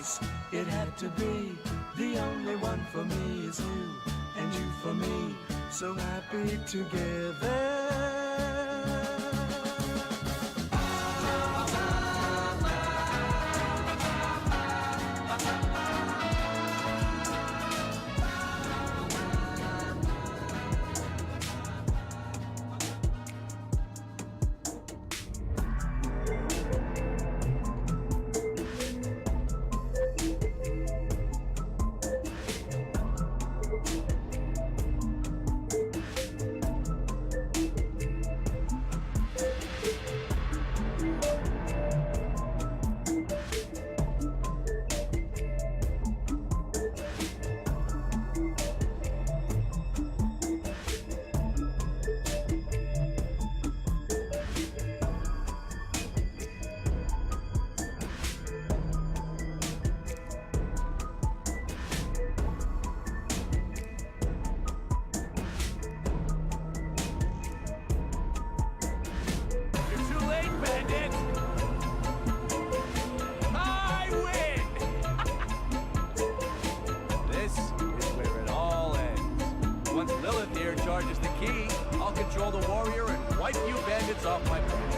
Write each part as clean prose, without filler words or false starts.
choice, it had to be. The only one for me is you, and you for me, so happy together. Charges the key, I'll control the warrior and wipe you bandits off my planet.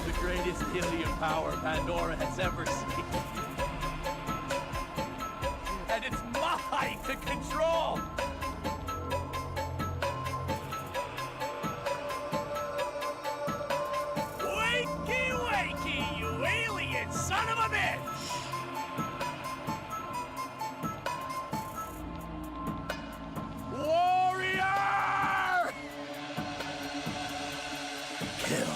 The greatest helium power Pandora has ever seen. And it's mine to control! Son of a bitch! Warrior! Kill.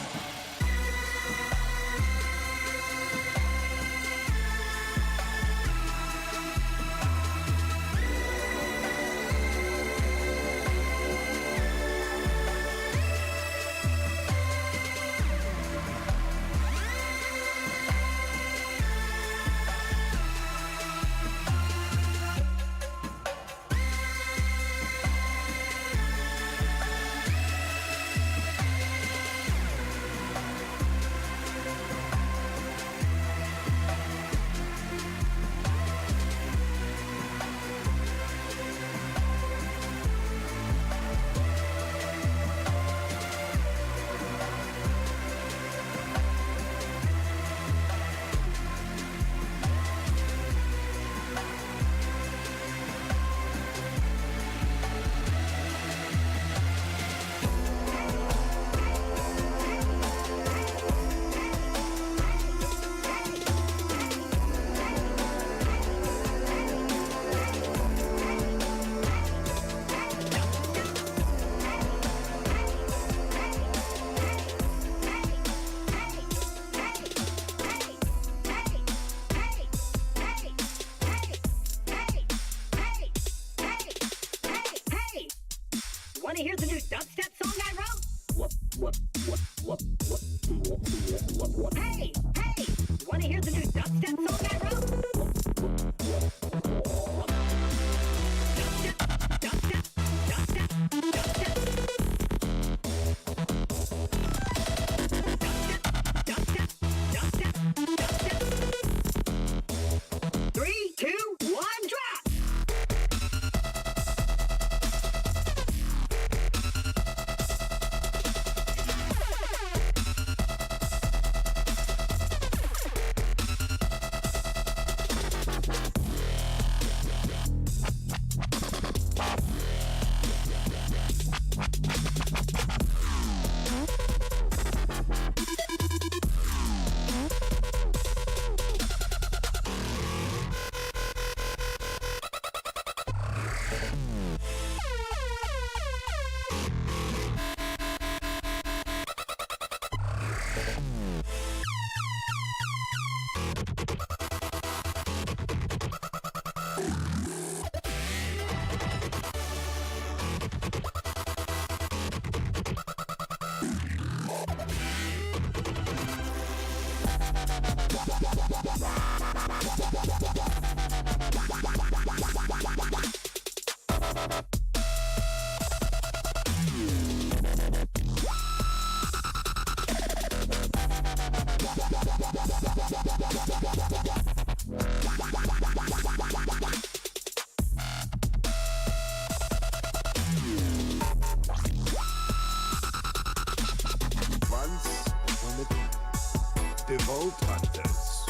the Vault Hunters.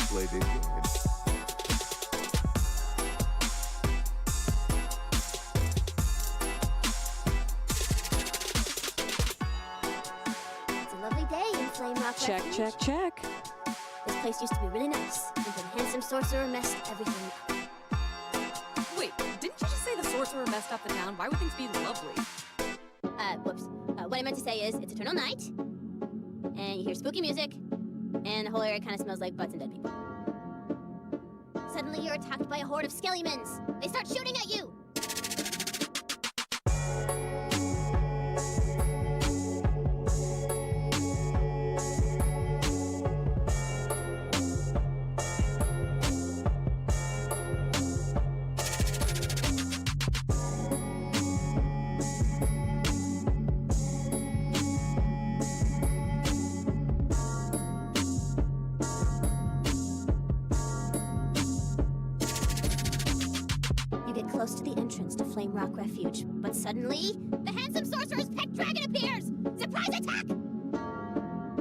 Play the game. It's a lovely day in Flame Rock Check, Refuge. check, check. This place used to be really nice, until the handsome sorcerer messed everything up. Wait, didn't you just say the sorcerer messed up the town? Why would things be lovely? Whoops. What I meant to say is, it's eternal night, and you hear spooky music, and the whole area kind of smells like butts and dead people. Suddenly you're attacked by a horde of skelliemons. They start shooting at you. Close to the entrance to Flame Rock Refuge, but suddenly, the handsome sorcerer's pet dragon appears! Surprise attack!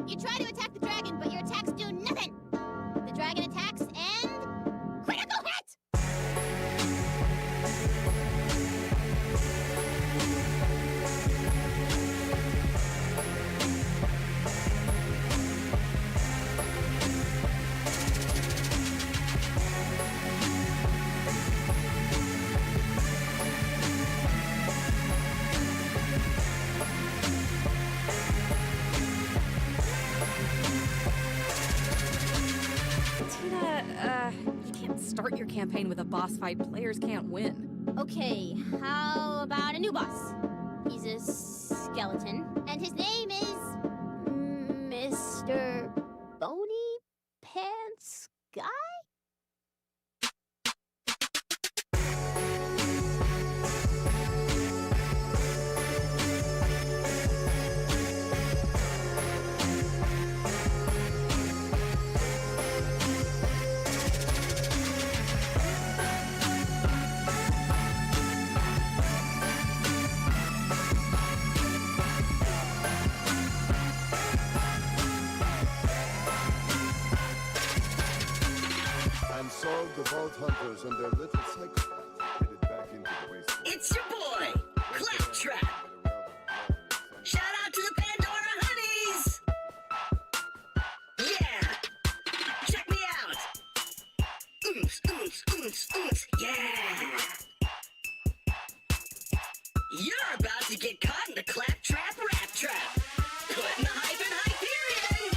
You try to attack the dragon, but your attacks do nothing! The dragon attacks and... critical hit! You can't start your campaign with a boss fight. Players can't win. Okay, how about a new boss? He's a skeleton, and his name is... Mr. Bony Pants Guy? And so the Vault Hunters and their little psychopath headed back into the wasteland. It's your boy, Claptrap. Shout out to the Pandora Honeys! Yeah! Check me out! Oons, oons, oons, oons, yeah! You're about to get caught in the Claptrap Rap Trap! Putting the hype in Hyperion!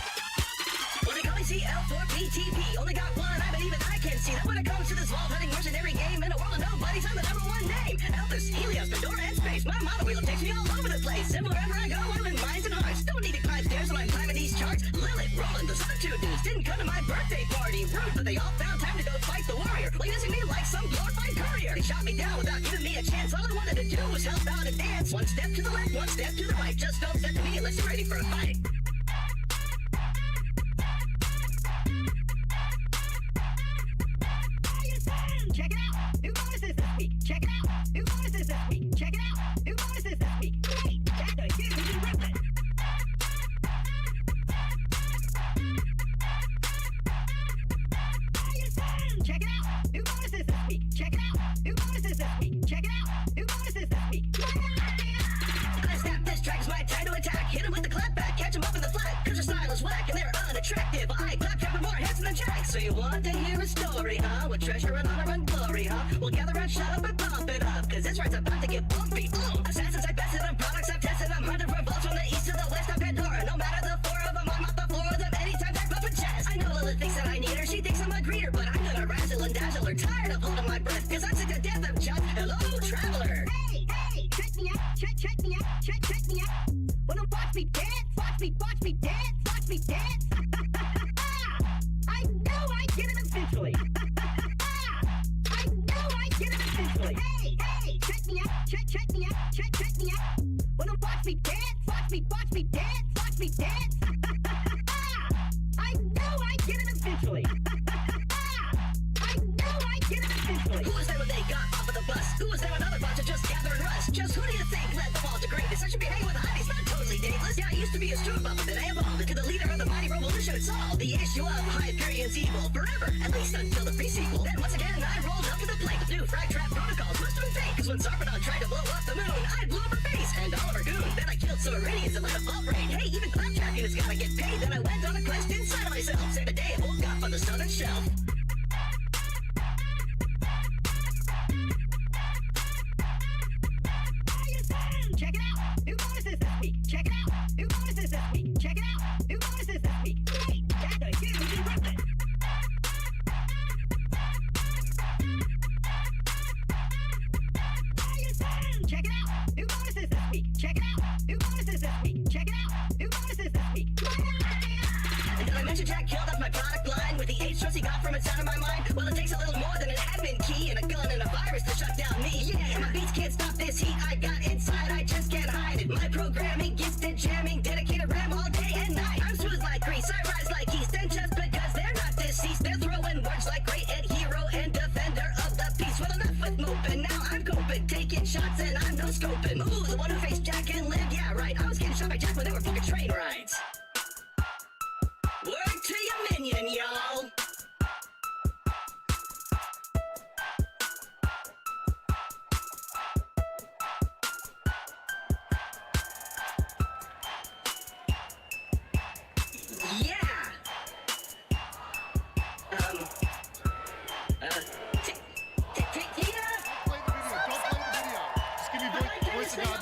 Well, they call me CL4PTP, only got one eye, but even I can see that when it comes to this vault hunting mercenary game in a world of nobodies, I'm the #1 name. Elvis, Helios, Pandora, and space. My motto wheel takes me all over the place. And wherever I go, I'm in minds and hearts. Don't need to climb stairs when I'm climbing these charts. Lilith, Roland, those other two dudes didn't come to my birthday party. Rude, but they all found time to go fight the warrior. Well, using me like some glorified courier. They shot me down without giving me a chance. All I wanted to do was help out and dance. One step to the left, one step to the right. Just don't step to me unless you're ready for a fight. Check it out! New bonuses this week! Check it out! New bonuses this week! Check it out! New bonuses this week! Hey, that's a huge improvement! Check it out! New bonuses this week! Check it out! New bonuses this week! Check it out! New bonuses this week! I snap this dragon's my time to attack. Hit him with the clap back, catch him up in the flat. Cause their style is whack and they're unattractive. I clap for more hits than Jack. So you want to hear a story, huh? With treasure and honor and glory, huh? Well, gather round, shut up and bump it up. Cause this ride's about to get bumpy. Assassins I bested, I'm products I've tested. I'm hunting for vaults from the east to the west of Pandora. No matter the four of them, I'm off the floor of them anytime they're bumping chest. I know Lilith thinks that I need her, she thinks I'm a greeter. But I'm gonna razzle and dazzle her, tired of holding my breath. Cause I'm sick to death of just, hello, traveler. Hey, hey, check me out, check me out, check me out. Wanna watch me dance, watch me dance, watch me dance. I know I get it eventually. I know I get it eventually. Hey, hey, check me out, check me out, check me out. Wanna watch me dance, watch me dance, watch me dance. I know I get it eventually. I know I get it eventually. Who was there when they got off of the bus? Who was there when other bunch of just gathering rust? Just who do you think led the vault to greatness? I should be hanging with the honeys, not totally dangerous. Yeah, I used to be a strong bubble, then I evolved into the leader of the mighty revolution. wanna should solve the issue of Hyperion's evil forever, at least until the pre-sequel. Then once again, I rolled up to the plate with new frag trap protocols. Must have been fake, cause when Sarpedon tried to blow up the moon, I blew up her face and Oliver Goon. Then I killed some Iridians and let a fault rain. Hey, even Claptrap units gotta get paid. Then I went on a quest inside of myself. Saved a day of old guff on the southern shelf. Check it out! New bonuses this week! Check it out! New bonuses this week! Check it out! New bonuses this week! Hey, that's a huge eruption! Check it out! New bonuses this week! Check it out! New bonuses this week! Check it out! New bonuses this week! And did I mention Jack killed off my product line with the H-trust he got from inside of my mind? Well, it takes a little more than an admin key and a gun and a virus to shut down me. Yeah, my beats can't stop this heat I got inside, I just can't hide it. My programming, gifted jamming, dedicated RAM all day and night. I'm smooth like grease, I rise like yeast, and just because they're not deceased, they're throwing words like great and hero and defender of the peace. Well, enough with moping, now I'm coping, taking shots and I'm no scoping. Ooh, the one who faced Jack and lived, yeah, right. I was getting shot by Jack when they were fucking train rides. Word to your minion, y'all. Yeah. Tina? Play the video. Don't play the video. Just give me voice of God.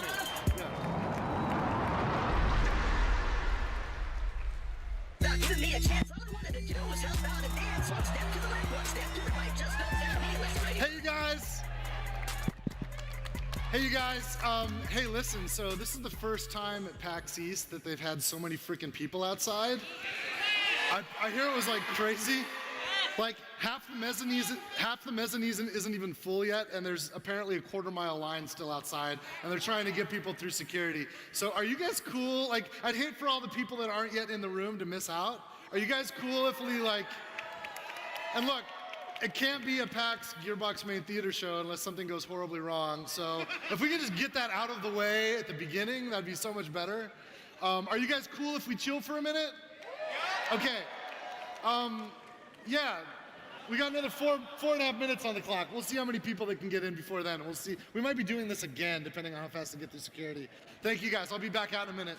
Without giving me a chance, all I wanted to do was help out and dance. One step to the left, one step to the right, just don't tell me what's right. Hey, you guys. Hey, you guys. Hey, listen. So this is the first time at PAX East that they've had so many freaking people outside. I hear it was like crazy. Like half the mezzanine isn't even full yet, and there's apparently a quarter-mile line still outside, and they're trying to get people through security. So are you guys cool? Like, I'd hate for all the people that aren't yet in the room to miss out. Are you guys cool if we like? And look, it can't be a PAX Gearbox main theater show unless something goes horribly wrong. So if we could just get that out of the way at the beginning, that'd be so much better. Are you guys cool if we chill for a minute? Okay. Yeah, we got another four and a half minutes on the clock. We'll see how many people that can get in before then. We'll see. We might be doing this again, depending on how fast we get through security. Thank you guys. I'll be back out in a minute.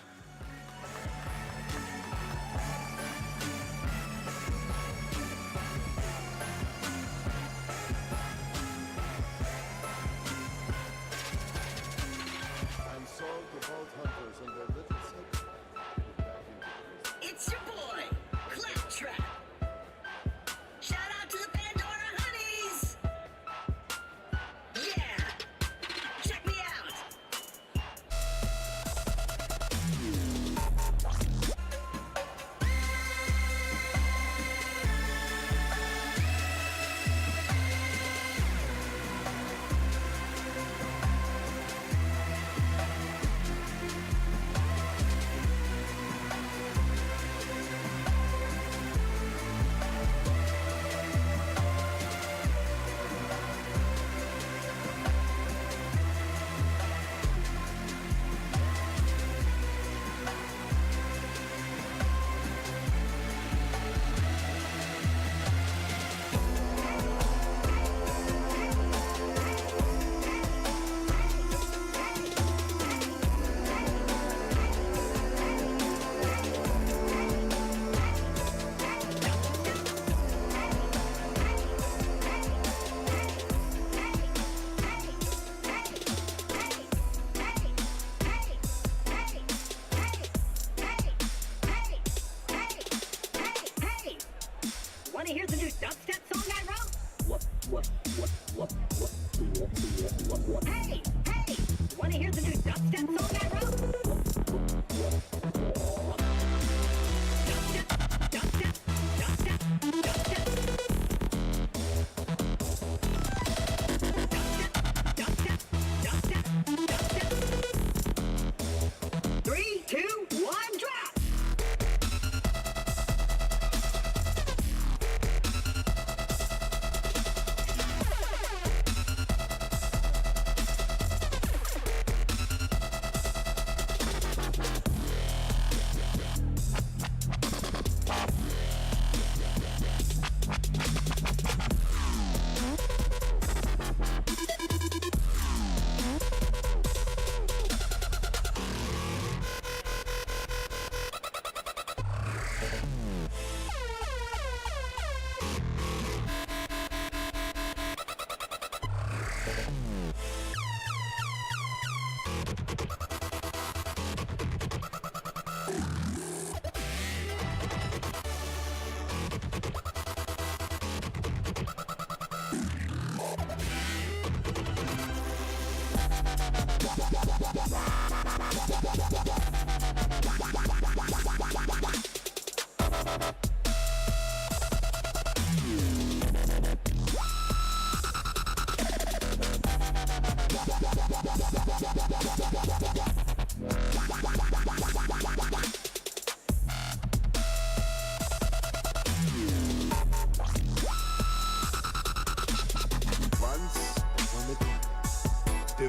And so the Vault Hunters and their little secret headed back into the wasteland. It's your boy, Claptrap. Shout out to the Pandora Honeys. Yeah, check me out. Wanna hear the new dubstep song I wrote? Hey, wanna hear the new dubstep song I wrote? Dubstep. 3, 2, 1, drop!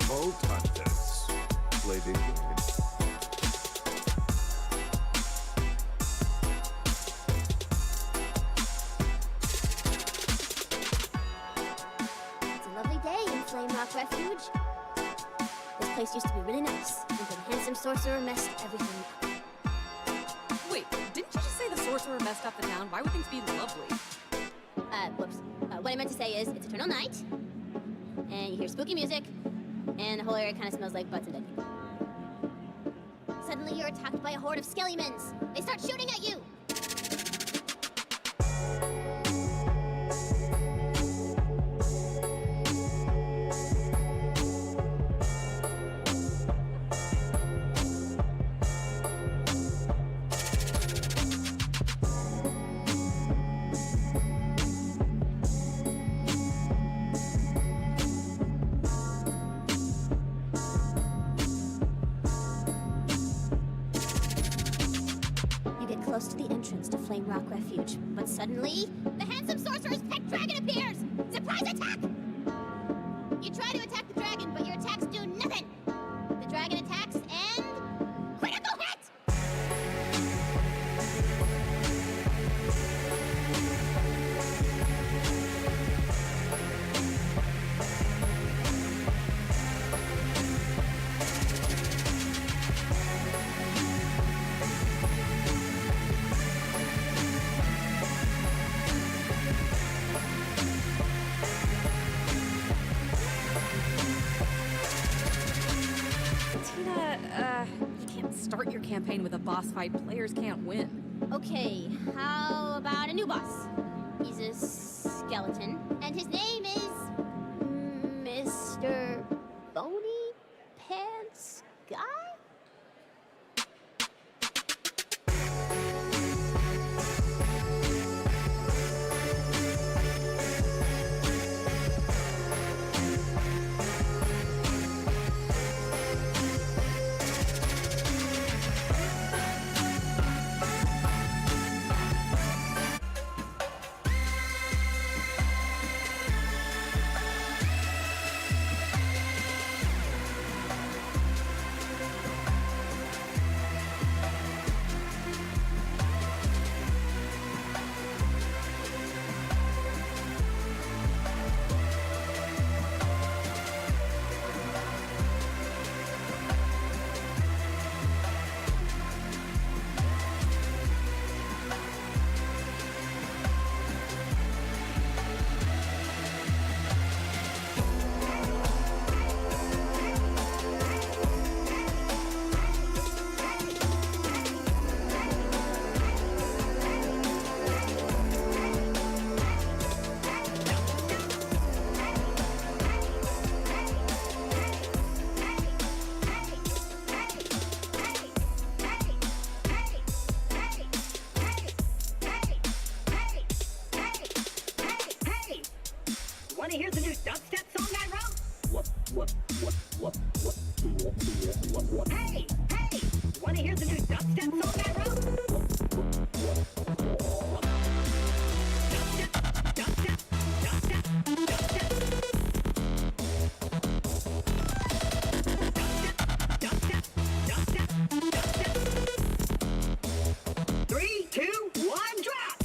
Vault Hunters. Play the game. It's a lovely day in Flame Rock Refuge. This place used to be really nice, until the handsome sorcerer messed everything up. Wait, didn't you just say the sorcerer messed up the town? Why would things be lovely? Whoops. What I meant to say is, it's eternal night, and you hear spooky music, and the whole area kind of smells like butts and dead people. Suddenly you're attacked by a horde of skellimans. They start shooting at you. Close to the entrance to Flame Rock Refuge, but suddenly, the handsome sorcerer's pet dragon appears! Surprise attack! You try to attack the dragon, but your attacks do nothing! The dragon attacks and... critical hit! You can't start your campaign with a boss fight. Players can't win. Okay, how about a new boss? He's a skeleton, and his name is... Mr. Bony Pants Guy? Want to hear the new dubstep song I wrote? Hey, hey! Want to hear the new dubstep song I wrote? Dubstep, dubstep, dubstep, dubstep. Dubstep, dubstep, dubstep, dubstep. 3, 2, 1, drop!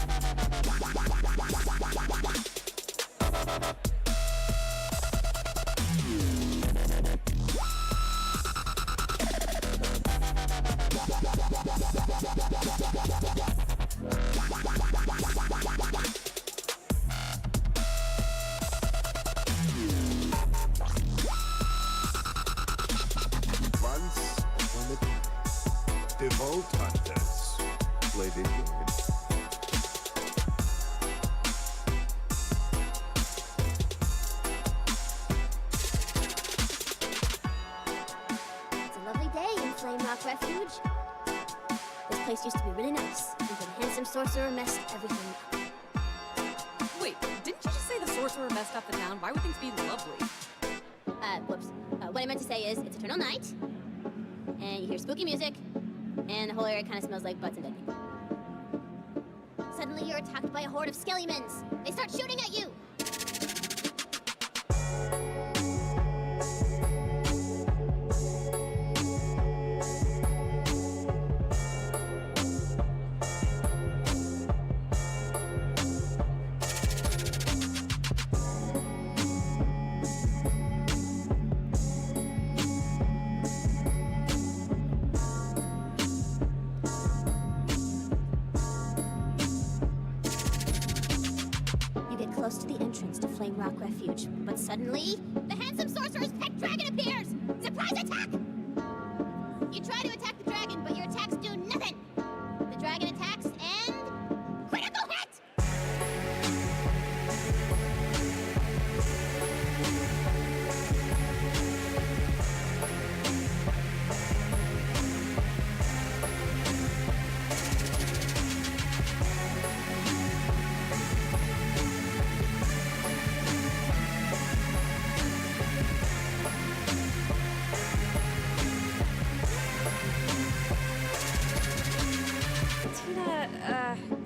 Thank you. place used to be really nice until the handsome sorcerer messed everything up. Wait, didn't you just say the sorcerer messed up the town? Why would things be lovely? Whoops. What I meant to say is, it's eternal night, and you hear spooky music, and the whole area kind of smells like butts and dead people. Suddenly you're attacked by a horde of skelly-mins. They start shooting at you. Close to the entrance to Flame Rock Refuge, but suddenly, the handsome sorcerer's pet dragon appears! Surprise attack! You try to attack the dragon, but your attacks do nothing! The dragon attacks and... critical hit!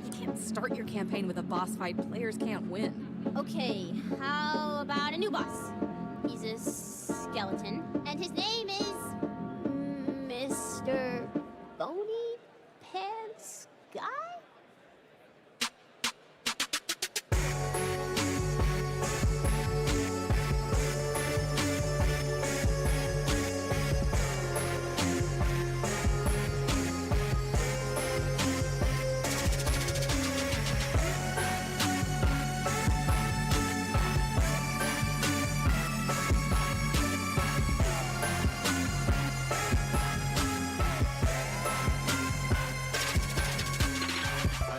You can't start your campaign with a boss fight players can't win. Okay, how about a new boss? He's a skeleton, and his name is... Mr. Bony Pants Guy?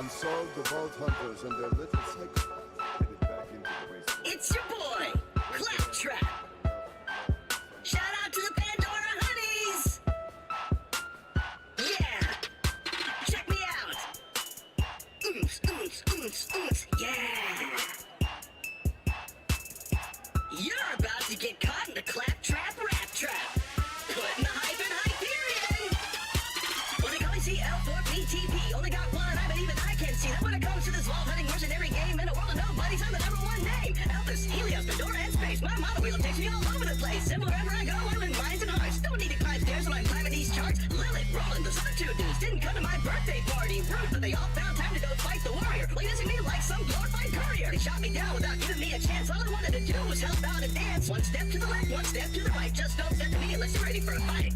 Solve the Vault Hunters and their little sex headed back into the wasteland. It's your boy, Claptrap. Shout out to the Pandora Honeys. Yeah, check me out. Ooms, ooms, ooms, ooms, yeah. You're about to get caught in the Claptrap rap trap. Putting the hype in Hyperion. Well, they call me CL4PTP. Only got one eye, but even I can't see that when it comes to this vault hunting mercenary game in a world of nobodies. I'm the #1 name. Elvis, Helios, Pandora, and space. My motto wheel takes me all over the place. And wherever I go, I win minds and hearts. Don't need to climb stairs when I'm climbing these charts. Lilith, Roland, those other two dudes didn't come to my birthday party. Rude, but they all found time to go fight the warrior. Leaving me like some glorified courier. They shot me down without giving me a chance. All I wanted to do was help out and dance. One step to the left, one step to the right. Just don't step to me unless you're ready for a fight.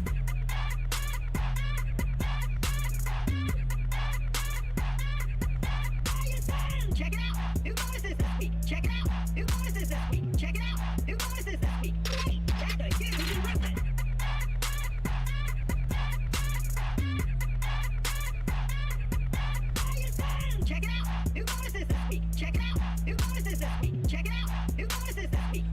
Check it out! New bonuses this week! Check it out! New bonuses this week! Check it out! New bonuses this week! Hey, that's a huge improvement! Check it out! New bonuses this week! Check it out! New bonuses this week! Check it out! New bonuses this week!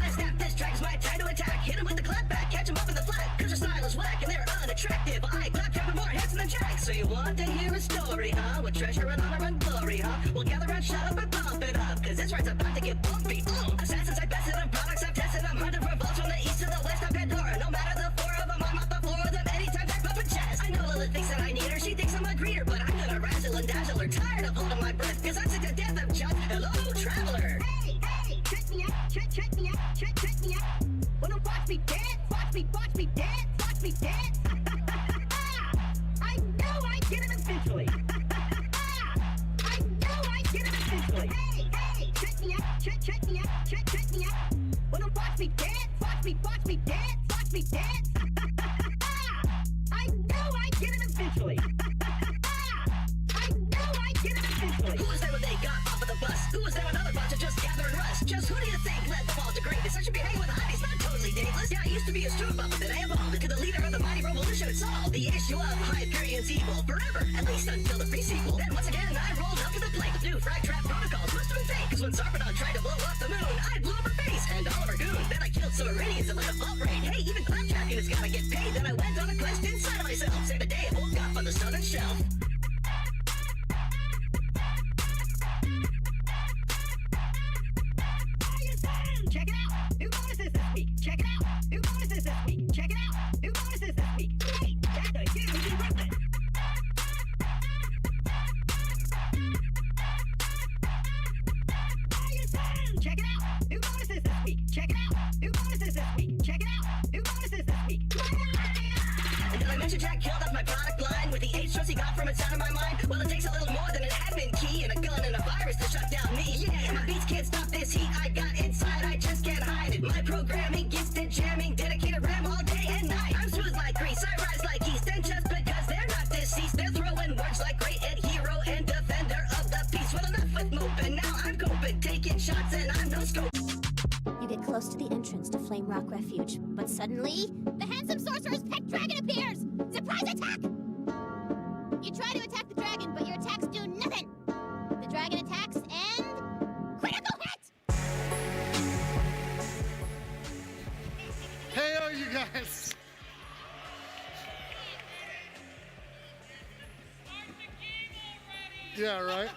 I snap this track, it's my time to attack. Hit him with the clap back, catch him up in the flat. Cause their style is whack and they're unattractive. I clap trapping more handsome than Jack. So you want to hear a story, huh? With treasure and honor and glory, huh? Well, gather around, shut up and pump it up. Cause this ride's about to get bumpy. Assassins, I bested them, products I've tested them. Hunting for bolts from the east to the west of Pandora. No matter the four of them, I'm off the floor of them anytime I pump a chest. I know Lilith thinks that I need her, she thinks I'm a greeter. But I'm gonna razzle and dazzle her, tired of holding my breath. Cause I'm sick to death of just, hello, traveler. Hey, hey, check me out, check me out, check me out. Well, don't watch me dance, watch me dance, watch me dance. I know I get it eventually. I know I get it eventually. Hey, hey, check me out, check me out, check me out. Well, don't watch me dance, watch me dance, watch me dance. I know I get it eventually. I know I get it eventually. Who was there when they got off of the bus? Who was there when other bunch of just gathering rust? Just who do you think led the fall to greatness? I should be hanging with Heidi's not totally dangerous. Yeah, I used to be a steward, but then I evolved into the leader of the mighty revolution and solved the issue of Hyperion's evil forever, at least until the pre-sequel. Then once again, I rolled up to the plate with new frag trap protocols. Must have been fake. Cause when Sarpedon tried to blow up the moon, I blew up her face and all of her goon. Then I killed some Iranians and let a vault raid. Hey, even claptracking has gotta get paid. Then I went on a quest inside of myself. Saved the day and woke up on the southern shelf. Check it out! New bonuses this week! Check it out! New bonuses this week! Check it out! New bonuses this week! Hey, that's a huge improvement! Check it out! New bonuses this week! Check it out! New bonuses this week! Check it out! New bonuses this week! And did I mention Jack killed off my product line with the H he got from inside of my mind? Well, it takes a little more than an admin key and a gun and a virus to shut down me. Yeah, my beats can't stop this heat I got inside. I just can't hide it. My programming, gifted jamming, dedicated RAM all day and night. I'm smooth like grease, I rise like yeast, and just because they're not deceased, they're throwing words like great and hero and defender of the peace. Well, enough with moping, now I'm coping, taking shots and I'm no scope. You get close to the entrance to Flame Rock Refuge, but suddenly, the handsome sorcerer's pet dragon appears! Surprise attack! You try to attack the dragon, but your attacks do nothing! The dragon attacks and... critical hit! Hey, oh, you guys. Yeah, right.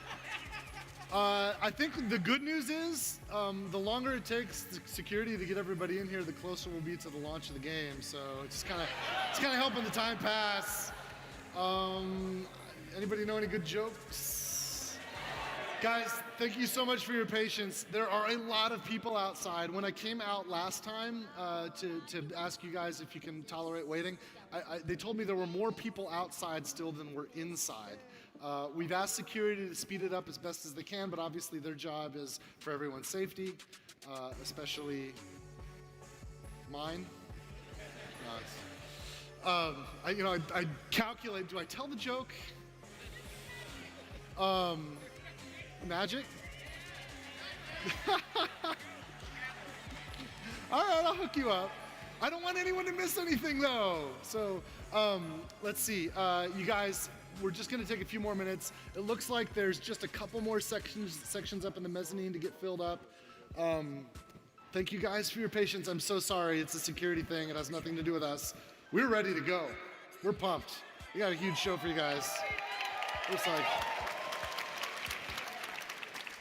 I think the good news is the longer it takes the security to get everybody in here, the closer we'll be to the launch of the game. So it's kind of helping the time pass. Anybody know any good jokes? Guys, thank you so much for your patience. There are a lot of people outside. When I came out last time to ask you guys if you can tolerate waiting, they told me there were more people outside still than were inside. We've asked security to speed it up as best as they can, but obviously their job is for everyone's safety, especially mine. I calculate, do I tell the joke? Magic? All right, I'll hook you up. I don't want anyone to miss anything though. So let's see, you guys, we're just gonna take a few more minutes. It looks like there's just a couple more sections up in the mezzanine to get filled up. Thank you guys for your patience. I'm so sorry, it's a security thing. It has nothing to do with us. We're ready to go. We're pumped. We got a huge show for you guys. Looks like,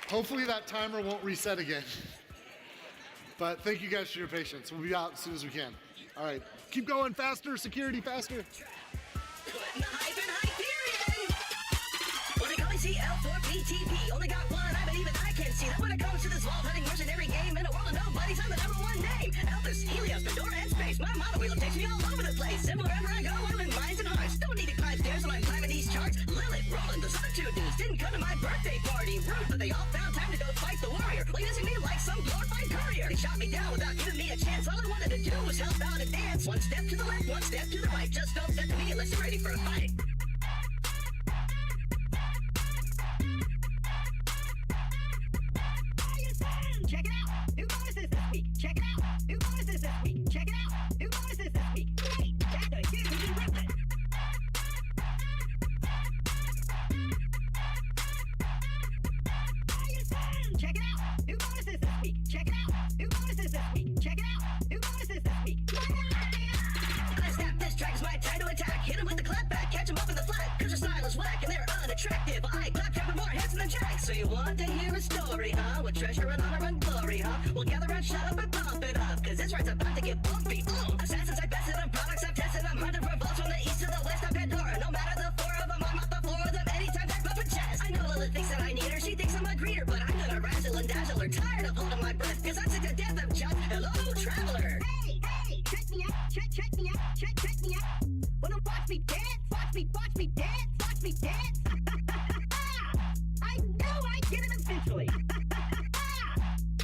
hopefully that timer won't reset again. But thank you guys for your patience. We'll be out as soon as we can. All right, keep going, faster, security, faster. CL4PTP, only got one eye, but even I can see that when it comes to this vault-hunting mercenary game in a world of nobodies, I'm the #1 name. Elvis, Helios, Pandora, and space. My model wheel takes me all over the place. And wherever I go, I'm in minds and hearts. Don't need to climb stairs when I'm climbing these charts. Lilith, Roland, those other two dudes didn't come to my birthday party. Rude, but they all found time to go fight the warrior. Well, using me like some glorified courier. They shot me down without giving me a chance. All I wanted to do was help out and dance. One step to the left, one step to the right. Just don't step to me unless you're ready for a fight. Check it out! New bonuses this week! Check it out! New bonuses this week! Check it out! New bonuses this week! Hey, that's a huge improvement! Check it out! New bonuses this week! Check it out! New bonuses this week! Check it out! New bonuses this week! I snap this track, it's my time to attack. Hit him with the clapback, catch him up in the flat. Cause their style is whack and they're unattractive. I claptrap with more handsome than Jack. So you want to hear a story, huh? With treasure and honor and glory, huh? Well, gather around, shut up and pump it up. Cause this ride's about to get bumpy. Assassins, I bested them, products I've tested them. Hunted for vaults from the east to the west of Pandora. No matter the four of them, I'm off the floor of them anytime I bump a chest. I know Lilith thinks that I need her, she thinks I'm a greeter. But I'm gonna razzle and dazzle her, tired of holding my breath. Cause I'm sick to death of just, hello, traveler. Hey, check me out, check me out, check me out. Wanna watch me dance, watch me dance, watch me dance. I know I get it eventually.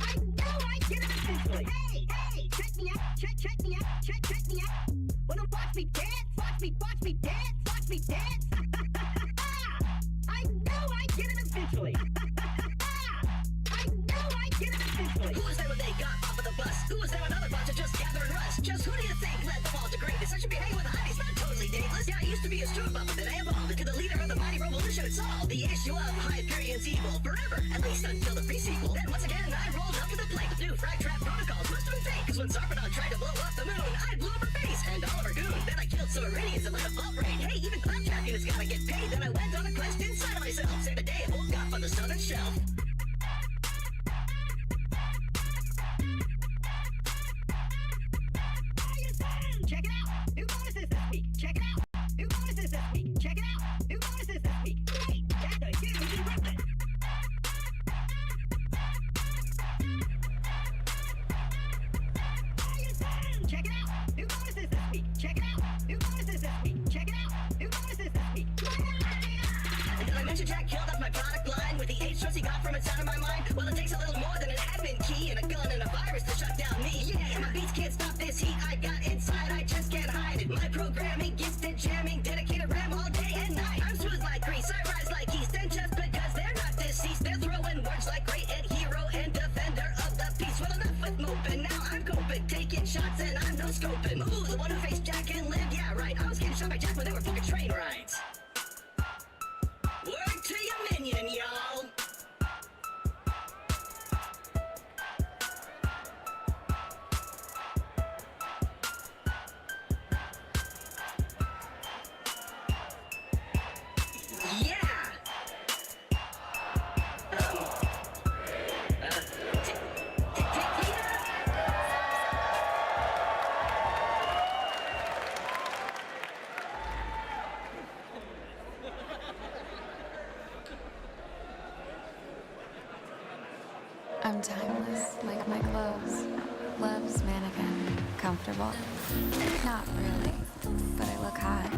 I know I get it eventually. Hey, check me out, check me out, check me out. Wanna watch me dance, watch me dance, watch me dance. I know I get it eventually. I know I get it eventually. Who was there when they got off of the bus? Who was there when other bunch of just gathering rust? Just who do you think led them all to greatness? I should be hanging with hotties, not totally dangerous. Yeah, I used to be a street bum, but then I evolved into the leader of the mighty revolution. It's all the issue of Hyperion's evil forever, at least until the pre-sequel. Then When Sarpedon tried to blow up the moon, I blew up her face and Oliver Goon. Then I killed some Meridians and let a vault raid. Hey, even Claptrapking has gotta get paid. Then I went on a quest inside of myself. Saved a day of old guff on the southern shelf. Check it out! New bonuses this week! Check it out! New bonuses this week! Check it out! New bonuses this week! Hey, that's a huge improvement! Check it out! New bonuses this week! Check it out! New bonuses this week! Check it out! New bonuses this week! And did I mention Jack killed off my product line with the H he got from inside of my mind? Well, it takes a little more than an admin key and a gun and a virus to shut down me. Yeah, my beats can't stop this heat I got inside. I just can't hide it. My programming, gifted jamming, dedicated RAM all day and night. I'm smooth like grease, I rise like yeast, and just because they're not deceased, they're throwing words like great and hero and defender of the peace. Well, enough with moping, now I'm coping, taking shots and I'm no scoping. Ooh, the one who faced Jack and lived, yeah, right. I was getting shot by Jack when they were fucking train rides. Word to your minion, y'all. Yeah. I'm timeless, like my clothes. Love's mannequin, comfortable. Not really, but I look hot.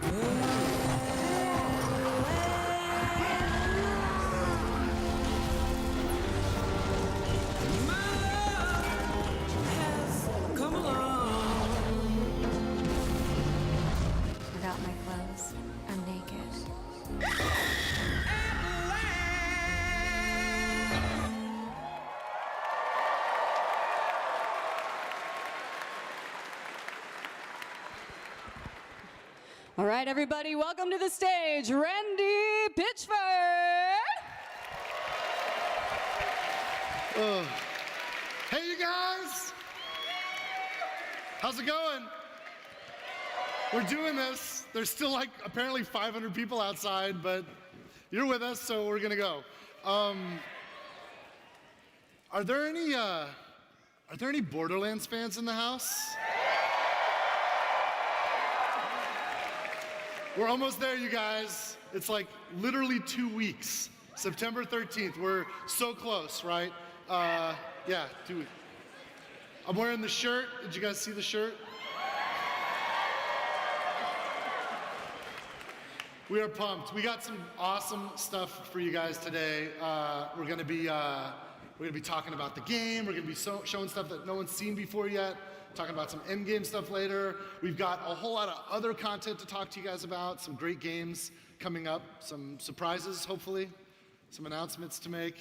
Without my clothes, I'm naked. All right, everybody, welcome to the stage, Randy Pitchford. Hey, you guys! How's it going? We're doing this. There's still like apparently 500 people outside, but you're with us, so we're gonna go. Are there any Borderlands fans in the house? We're almost there, you guys. It's like literally 2 weeks. September 13th. We're so close, right? Yeah, 2 weeks. I'm wearing the shirt. Did you guys see the shirt? We are pumped. We got some awesome stuff for you guys today. We're gonna be talking about the game. We're gonna be showing stuff that no one's seen before yet. Talking about some Endgame stuff later. We've got a whole lot of other content to talk to you guys about. Some great games coming up. Some surprises, hopefully. Some announcements to make.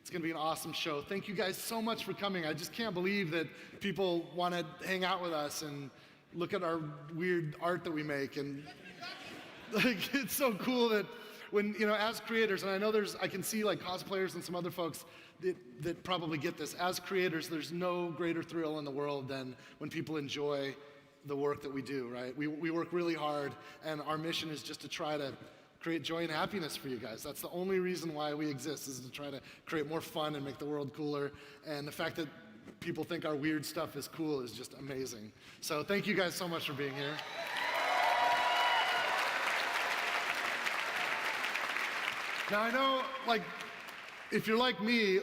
It's gonna be an awesome show. Thank you guys so much for coming. I just can't believe that people want to hang out with us and look at our weird art that we make. And like, it's so cool that when, you know, as creators, and I know I can see like cosplayers and some other folks that probably get this. As creators, there's no greater thrill in the world than when people enjoy the work that we do, right? We work really hard, and our mission is just to try to create joy and happiness for you guys. That's the only reason why we exist, is to try to create more fun and make the world cooler. And the fact that people think our weird stuff is cool is just amazing. So thank you guys so much for being here. Now I know, like, if you're like me,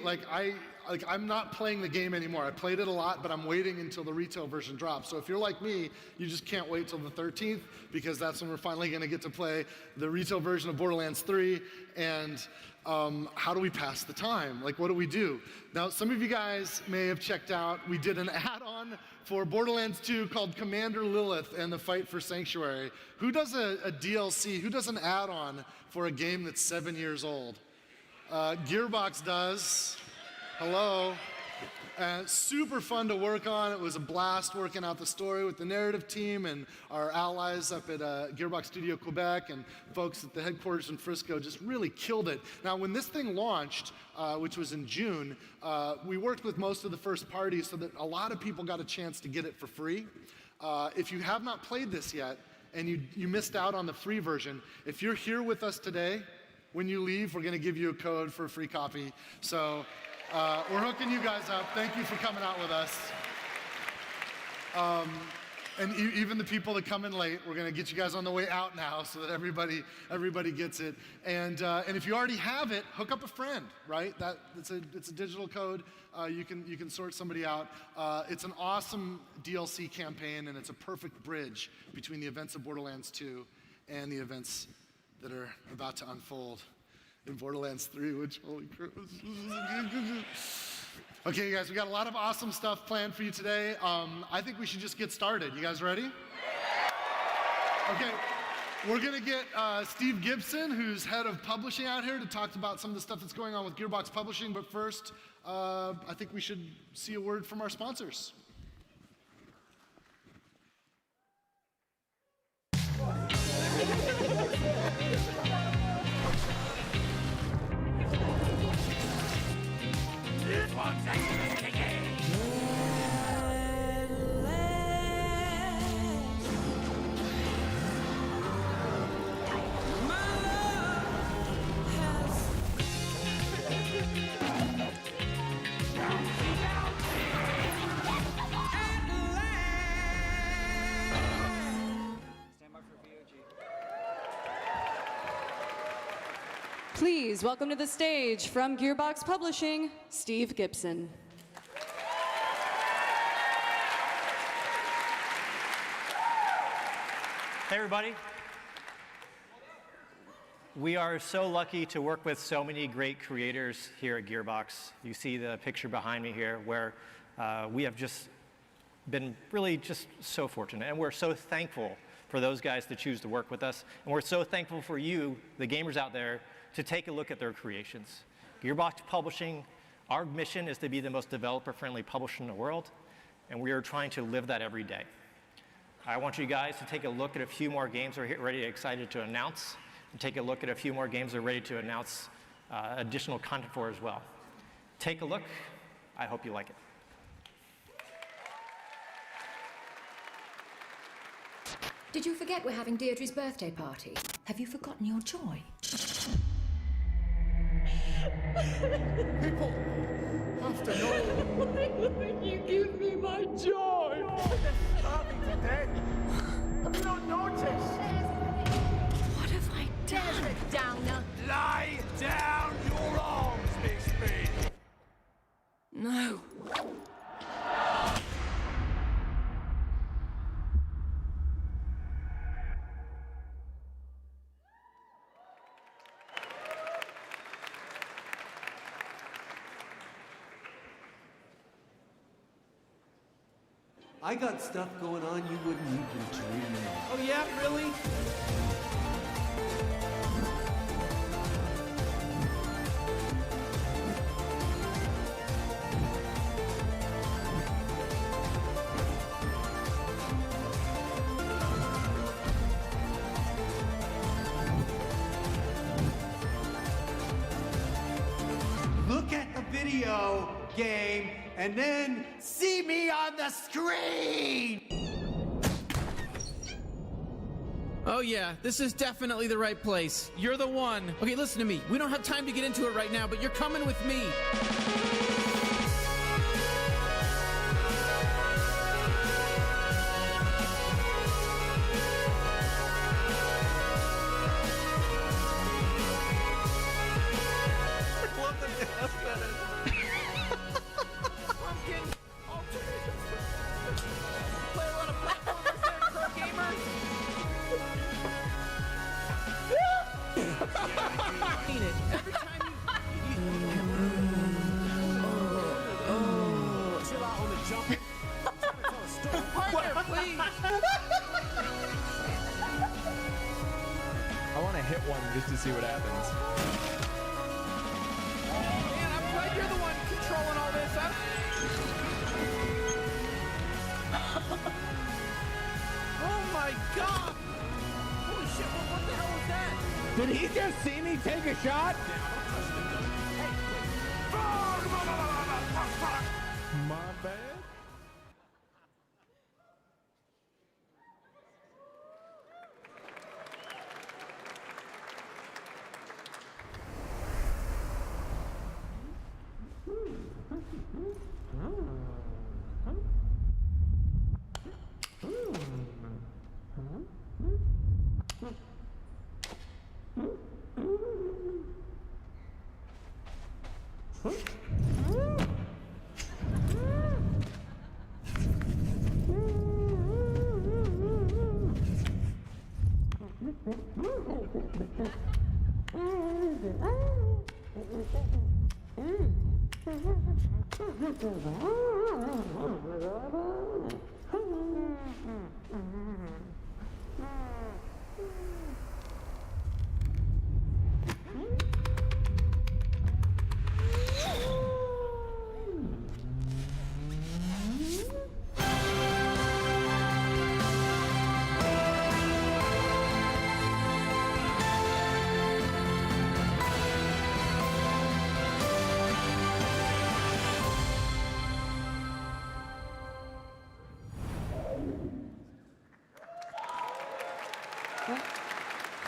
I'm not playing the game anymore. I played it a lot, but I'm waiting until the retail version drops. So if you're like me, you just can't wait till the 13th, because that's when we're finally gonna get to play the retail version of Borderlands 3. And how do we pass the time? Like, what do we do? Now, some of you guys may have checked out, we did an add-on for Borderlands 2 called Commander Lilith and the Fight for Sanctuary. Who does a DLC? Who does an add-on for a game that's 7 years old? Gearbox does. Hello. Super fun to work on. It was a blast working out the story with the narrative team and our allies up at Gearbox Studio Quebec, and folks at the headquarters in Frisco just really killed it. Now, when this thing launched, which was in June, we worked with most of the first parties so that a lot of people got a chance to get it for free. If you have not played this yet and you missed out on the free version, if you're here with us today, when you leave, we're going to give you a code for a free copy. So we're hooking you guys up. Thank you for coming out with us. And even the people that come in late, we're going to get you guys on the way out now so that everybody gets it. And if you already have it, hook up a friend, right? It's a digital code. You can sort somebody out. It's an awesome DLC campaign, and it's a perfect bridge between the events of Borderlands 2 and the events that are about to unfold in Borderlands 3, which, holy crap. Okay, you guys, we got a lot of awesome stuff planned for you today. I think we should just get started. You guys ready? Okay, we're gonna get Steve Gibson, who's head of publishing out here, to talk about some of the stuff that's going on with Gearbox Publishing. But first, I think we should see a word from our sponsors. Please welcome to the stage from Gearbox Publishing, Steve Gibson. Hey everybody. We are so lucky to work with so many great creators here at Gearbox. You see the picture behind me here where we have just been really just so fortunate, and we're so thankful for those guys to choose to work with us, and we're so thankful for you, the gamers out there, to take a look at their creations. Gearbox Publishing, our mission is to be the most developer-friendly publisher in the world, and we are trying to live that every day. I want you guys to take a look at a few more games we're ready, excited to announce, and take a look at a few more games we're ready to announce additional content for as well. Take a look. I hope you like it. Did you forget we're having Deirdre's birthday party? Have you forgotten your joy? People have to know. Why wouldn't you give me my joy? They're starving to death. Have you not noticed? What have I done? There's a downer. Lie down your arms, Miss B. No. I got stuff going on you wouldn't even dream of. Oh yeah, really? Look at the video game and then see me on the screen! Oh yeah, this is definitely the right place. You're the one. Okay, listen to me. We don't have time to get into it right now, but you're coming with me. I want to hit one just to see what happens. Man, I'm glad you're the one controlling all this. Did he just see me take a shot? My bad.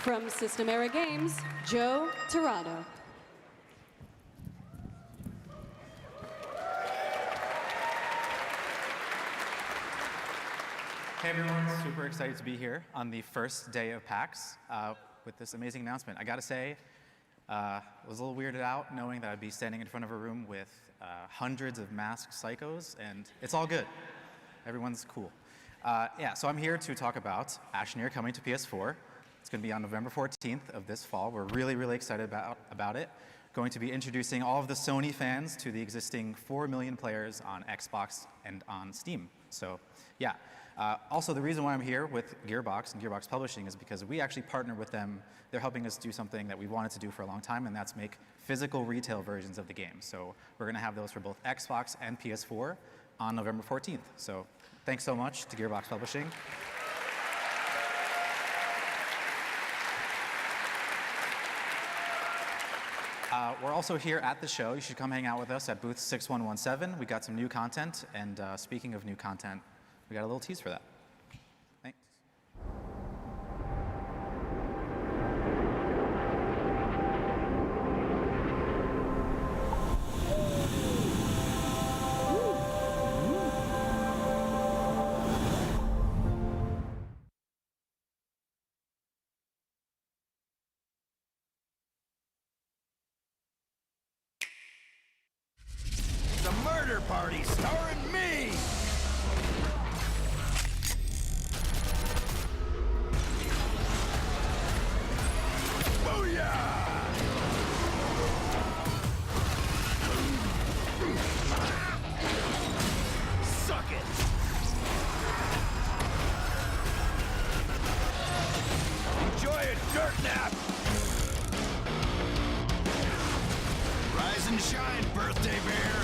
From System Era Games, Joe Tirado. Hey everyone, super excited to be here on the first day of PAX with this amazing announcement. I gotta say, I was a little weirded out knowing that I'd be standing in front of a room with hundreds of masked psychos, and it's all good. Everyone's cool. Yeah, so I'm here to talk about Astroneer coming to PS4. It's going to be on November 14th of this fall. We're really, really excited about it. Going to be introducing all of the Sony fans to the existing 4 million players on Xbox and on Steam. So, yeah. Also, the reason why I'm here with Gearbox and Gearbox Publishing is because we actually partner with them. They're helping us do something that we wanted to do for a long time, and that's make physical retail versions of the game. So we're going to have those for both Xbox and PS4 on November 14th. So thanks so much to Gearbox Publishing. We're also here at the show. You should come hang out with us at booth 6117. We got some new content, and speaking of new content, we got a little tease for that. Thanks. The murder party starring me! Suck it! Enjoy a dirt nap! Rise and shine, birthday bear!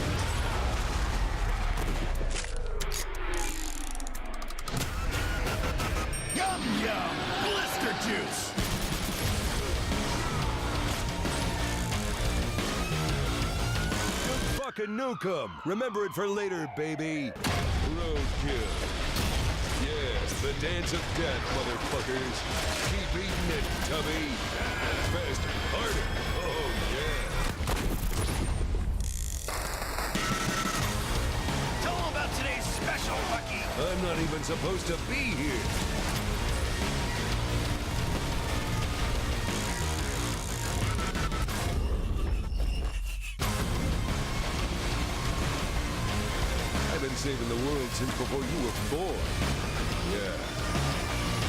Yum yum! Blister juice! Fucking nuke 'em. Remember it for later, baby. Roadkill. Yes, the dance of death, motherfuckers. Keep eating it, Tubby. Faster, harder. Oh, yeah. Tell them about today's special, Lucky! I'm not even supposed to be here. I've been saving the world since before you were born. Yeah.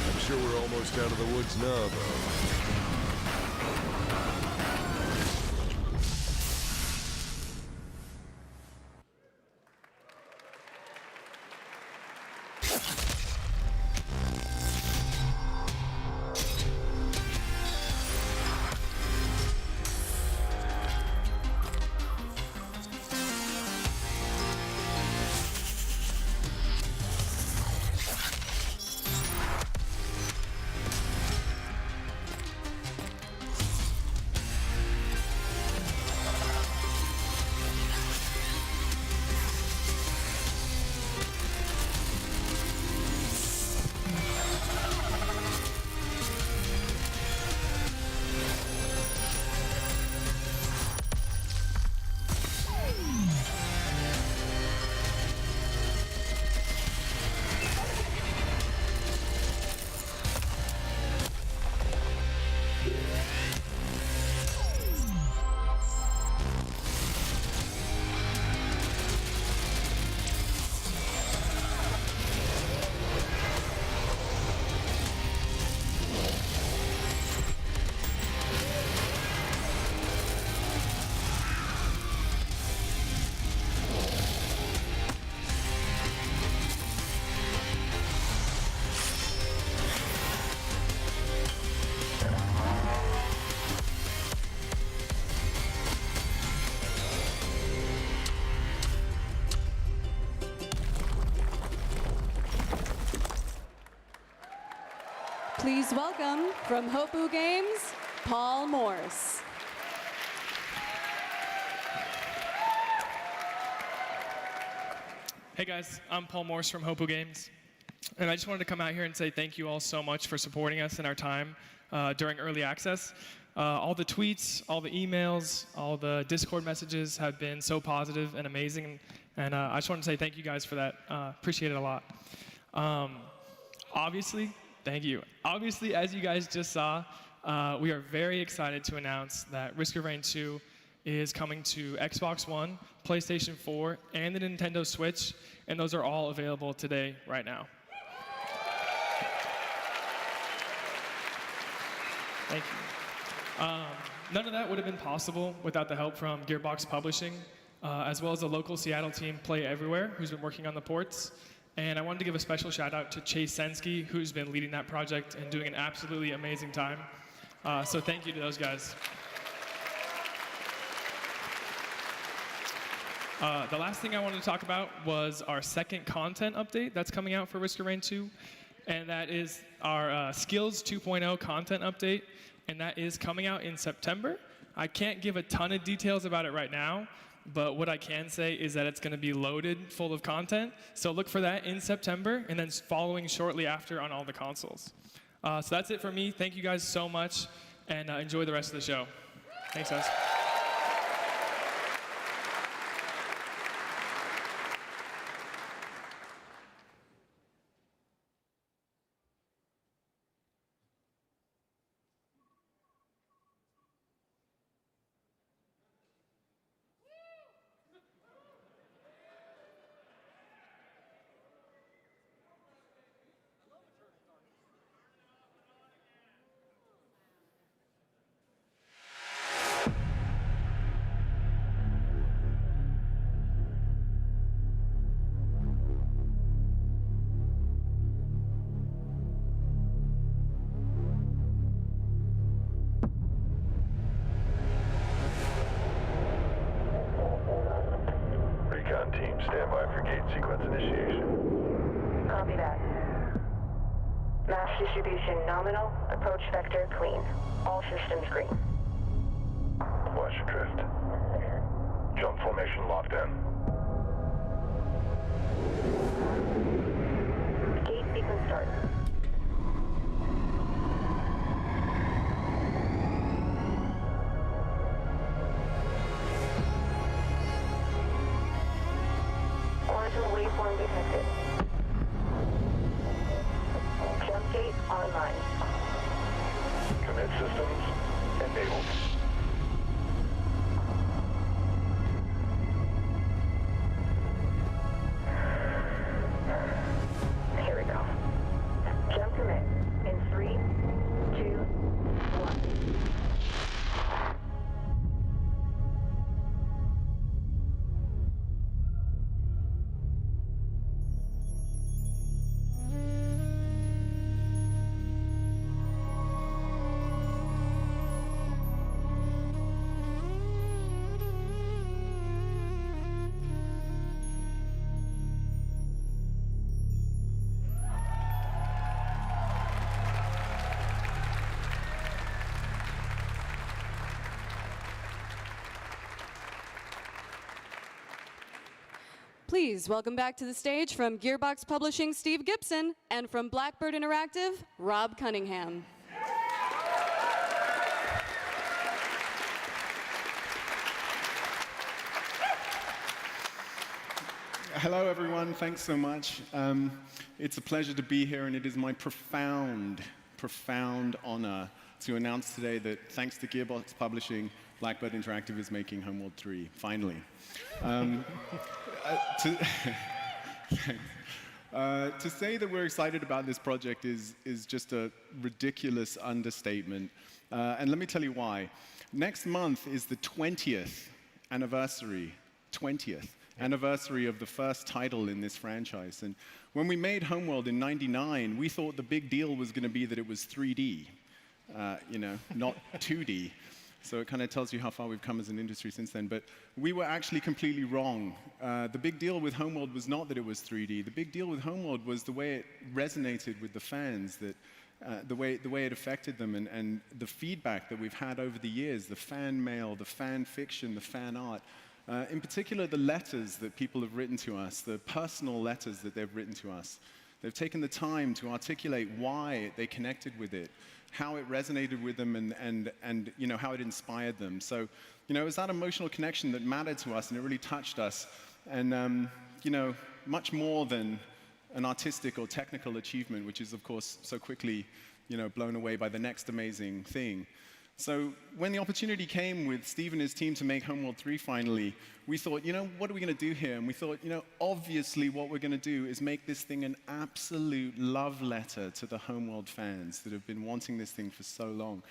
I'm sure we're almost out of the woods now, though. Please welcome from Hopu Games, Paul Morse. Hey guys, I'm Paul Morse from Hopu Games. And I just wanted to come out here and say thank you all so much for supporting us in our time during early access. All the tweets, all the emails, all the Discord messages have been so positive and amazing. And I just want to say thank you guys for that. Appreciate it a lot. Obviously, thank you. Obviously, as you guys just saw, we are very excited to announce that Risk of Rain 2 is coming to Xbox One, PlayStation 4, and the Nintendo Switch, and those are all available today, right now. Thank you. None of that would have been possible without the help from Gearbox Publishing, as well as the local Seattle team Play Everywhere, who's been working on the ports. And I wanted to give a special shout out to Chase Sensky, who's been leading that project and doing an absolutely amazing time. So thank you to those guys. The last thing I wanted to talk about was our second content update that's coming out for Risk of Rain 2, and that is our Skills 2.0 content update, and that is coming out in September. I can't give a ton of details about it right now, but what I can say is that it's going to be loaded full of content, so look for that in September, and then following shortly after on all the consoles. So that's it for me. Thank you guys so much, and enjoy the rest of the show. Thanks, guys. Team, stand by for gate sequence initiation. Copy that. Mass distribution nominal, approach vector clean. All systems green. Watch your drift. Jump formation locked in. Gate sequence start. Quantum waveform detected. Jump gate online. Commit systems enabled. Here we go. Jump commit in 3, 2, 1. Please welcome back to the stage from Gearbox Publishing, Steve Gibson, and from Blackbird Interactive, Rob Cunningham. Hello, everyone. Thanks so much. It's a pleasure to be here, and it is my profound honor to announce today that thanks to Gearbox Publishing, Blackbird Interactive is making Homeworld 3, finally. To say that we're excited about this project is just a ridiculous understatement. And let me tell you why. Next month is the 20th anniversary of the first title in this franchise. And when we made Homeworld in '99, we thought the big deal was going to be that it was 3D, not 2D. So it kind of tells you how far we've come as an industry since then. But we were actually completely wrong. The big deal with Homeworld was not that it was 3D. The big deal with Homeworld was the way it resonated with the fans, that the way it affected them, and the feedback that we've had over the years, the fan mail, the fan fiction, the fan art. In particular, the letters that people have written to us, the personal letters that they've written to us. They've taken the time to articulate why they connected with it, how it resonated with them, and you know, how it inspired them. So, you know, it was that emotional connection that mattered to us, and it really touched us. And, you know, much more than an artistic or technical achievement, which is, of course, so quickly, you know, blown away by the next amazing thing. So when the opportunity came with Steve and his team to make Homeworld 3 finally, we thought, you know, what are we going to do here? And we thought, you know, obviously what we're going to do is make this thing an absolute love letter to the Homeworld fans that have been wanting this thing for so long,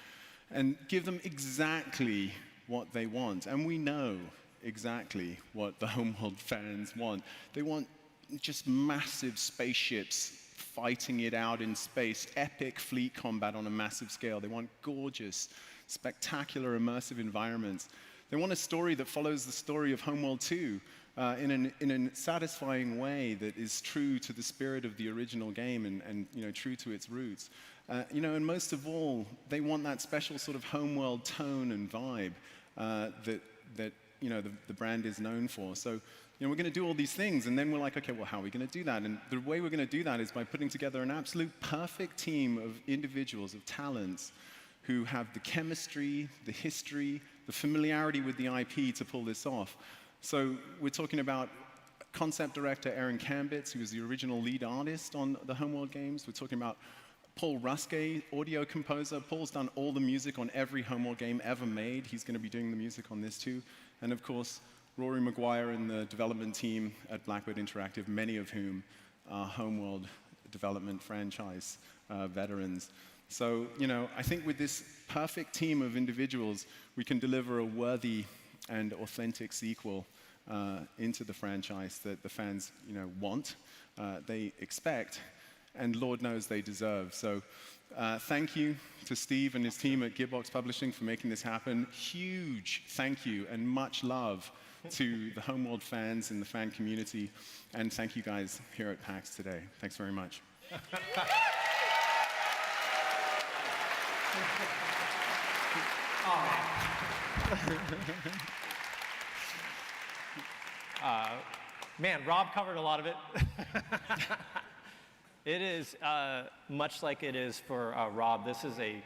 and give them exactly what they want. And we know exactly what the Homeworld fans want. They want just massive spaceships fighting it out in space, epic fleet combat on a massive scale. They want gorgeous, spectacular, immersive environments. They want a story that follows the story of Homeworld 2 in a satisfying way that is true to the spirit of the original game and you know, true to its roots. You know, and most of all, they want that special sort of Homeworld tone and vibe that you know, the brand is known for. So, you know, we're going to do all these things, and then we're like, okay, well, how are we going to do that? And the way we're going to do that is by putting together an absolute perfect team of individuals, of talents, who have the chemistry, the history, the familiarity with the IP to pull this off. So we're talking about concept director Aaron Kambitz, who was the original lead artist on the Homeworld games. We're talking about Paul Ruskay, audio composer. Paul's done all the music on every Homeworld game ever made. He's going to be doing the music on this too. And of course, Rory Maguire and the development team at Blackbird Interactive, many of whom are Homeworld development franchise veterans. So, you know, I think with this perfect team of individuals, we can deliver a worthy and authentic sequel into the franchise that the fans, you know, want, they expect, and Lord knows they deserve. So thank you to Steve and his team at Gearbox Publishing for making this happen. Huge thank you and much love to the Homeworld fans and the fan community. And thank you guys here at PAX today. Thanks very much. Man, Rob covered a lot of it. It is much like it is for Rob. This is a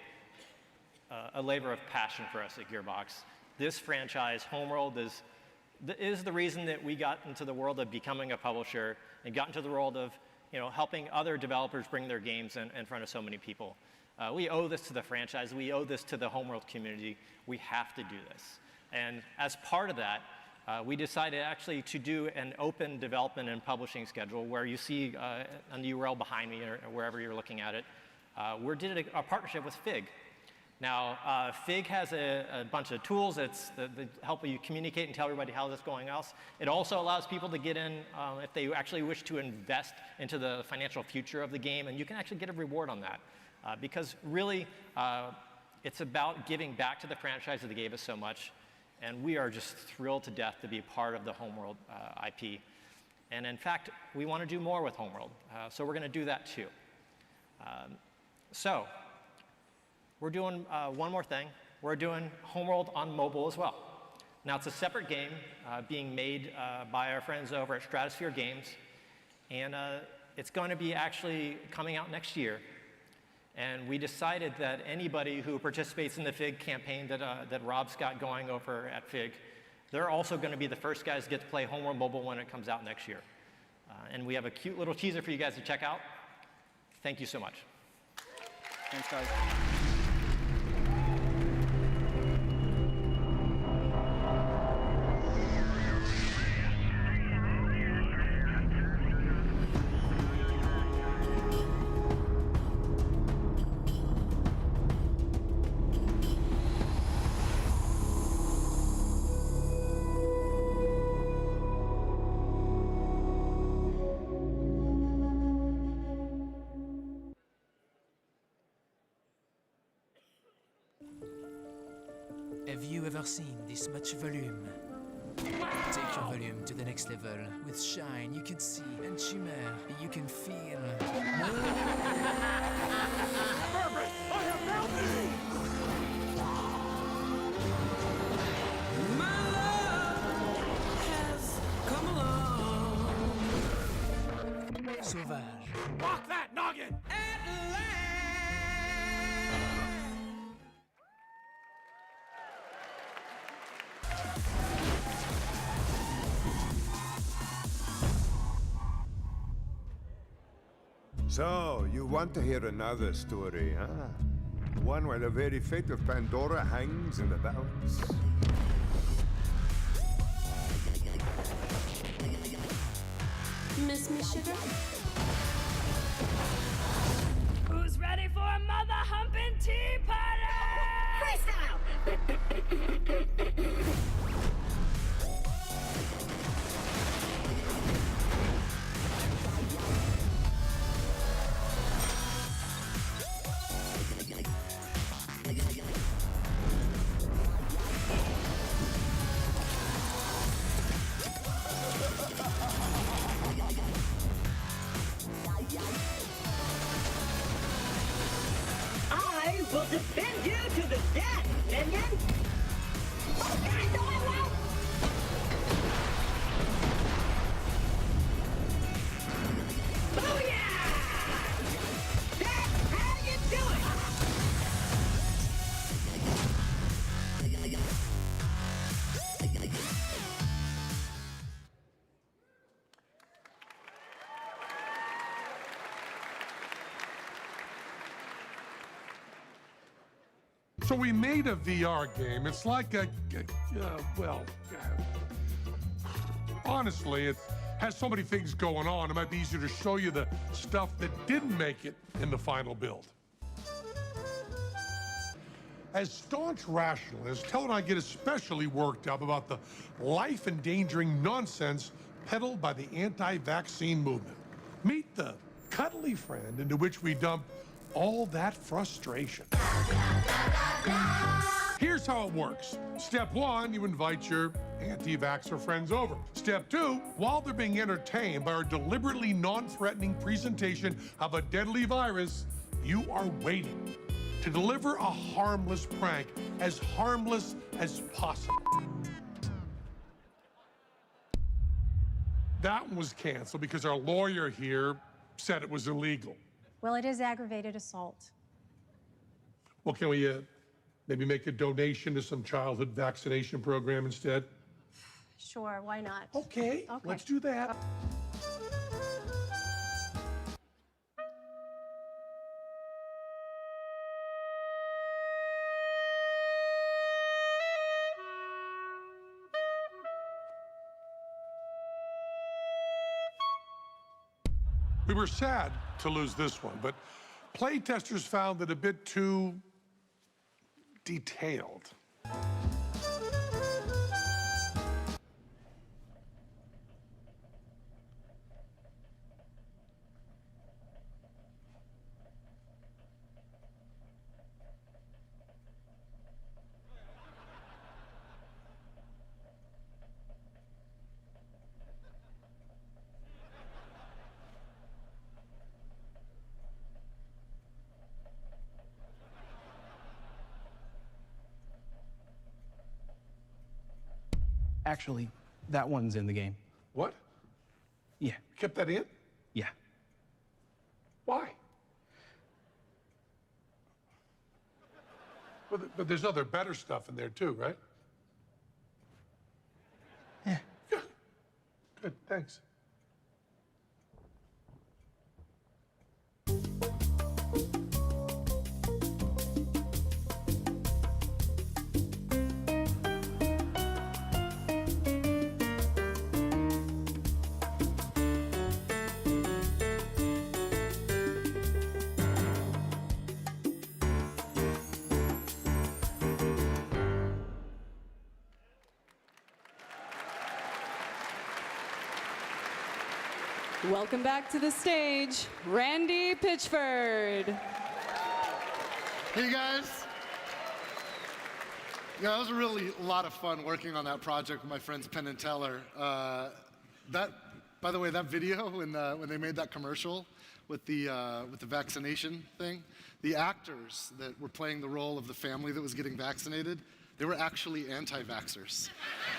labor of passion for us at Gearbox. This franchise, Homeworld, is the reason that we got into the world of becoming a publisher and got into the world of, you know, helping other developers bring their games in front of so many people. We owe this to the franchise. We owe this to the Homeworld community. We have to do this. And as part of that, we decided actually to do an open development and publishing schedule where you see on the URL behind me or wherever you're looking at it. We did a partnership with Fig. Now, Fig has a bunch of tools that help you communicate and tell everybody how this is going else. It also allows people to get in if they actually wish to invest into the financial future of the game, and you can actually get a reward on that. Because really, it's about giving back to the franchise that gave us so much, and we are just thrilled to death to be part of the Homeworld IP. And in fact, we want to do more with Homeworld, so we're going to do that too. So we're doing one more thing. We're doing Homeworld on mobile as well. Now, it's a separate game being made by our friends over at Stratosphere Games, and it's going to be actually coming out next year. And we decided that anybody who participates in the Fig campaign that Rob's got going over at Fig, they're also going to be the first guys to get to play Homeworld Mobile when it comes out next year. And we have a cute little teaser for you guys to check out. Thank you so much. Thanks, guys. Have you ever seen this much volume? Take your volume to the next level. With shine, you can see, and shimmer, you can feel. Perfect! I have found thee! My love has come along. Sauvage. Rock that noggin! So, you want to hear another story, huh? One where the very fate of Pandora hangs in the balance. Miss me, sugar? Who's ready for a mother humping tea party? Freestyle! I will defend you to the death, minion! Okay, no, I won't! Booyah! That's how you do it! So we made a VR game. It's like honestly, it has so many things going on, it might be easier to show you the stuff that didn't make it in the final build. As staunch rationalists, Tel and I get especially worked up about the life-endangering nonsense peddled by the anti-vaccine movement. Meet the cuddly friend into which we dump all that frustration. Here's how it works. Step 1, you invite your anti-vaxxer friends over. Step 2, while they're being entertained by our deliberately non-threatening presentation of a deadly virus, you are waiting to deliver a harmless prank, as harmless as possible. That one was canceled because our lawyer here said it was illegal. Well, it is aggravated assault. Well, can we maybe make a donation to some childhood vaccination program instead? Sure, why not? Okay, let's do that. We were sad to lose this one, but playtesters found it a bit too detailed. Actually, that one's in the game. What? Yeah. Kept that in? Yeah. Why? But there's other better stuff in there too, right? Yeah. Yeah. Good, thanks. Welcome back to the stage, Randy Pitchford. Hey guys. Yeah, it was really a lot of fun working on that project with my friends Penn and Teller. By the way, that video when they made that commercial with the vaccination thing, the actors that were playing the role of the family that was getting vaccinated, they were actually anti-vaxxers.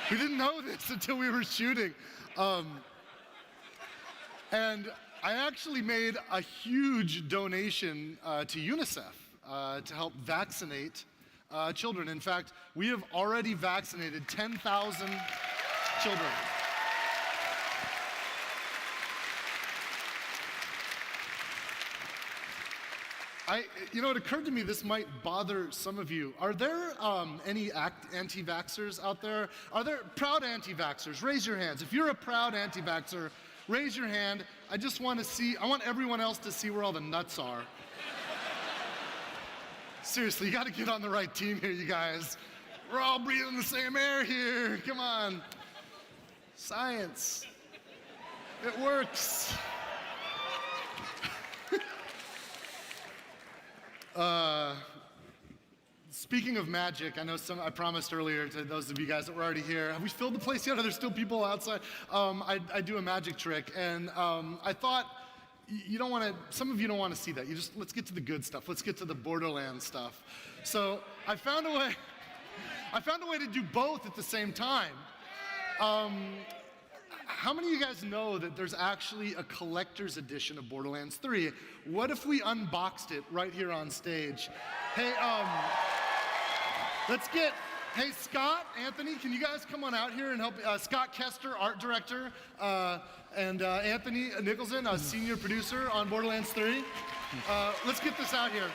We didn't know this until we were shooting. And I actually made a huge donation to UNICEF to help vaccinate children. In fact, we have already vaccinated 10,000 children. It occurred to me this might bother some of you. Are there any anti-vaxxers out there? Are there proud anti-vaxxers? Raise your hands. If you're a proud anti-vaxxer, raise your hand. I want everyone else to see where all the nuts are. Seriously, you gotta get on the right team here, you guys. We're all breathing the same air here. Come on. Science. It works. Speaking of magic, I know I promised earlier to those of you guys that were already here, have we filled the place yet? Are there still people outside? I do a magic trick, and I thought some of you don't want to see that. Let's get to the good stuff. Let's get to the Borderlands stuff. So I found a way to do both at the same time. How many of you guys know that there's actually a collector's edition of Borderlands 3? What if we unboxed it right here on stage? Hey, hey, Scott, Anthony, can you guys come on out here and help? Scott Kester, art director, and Anthony Nicholson, a senior producer on Borderlands 3. Let's get this out here.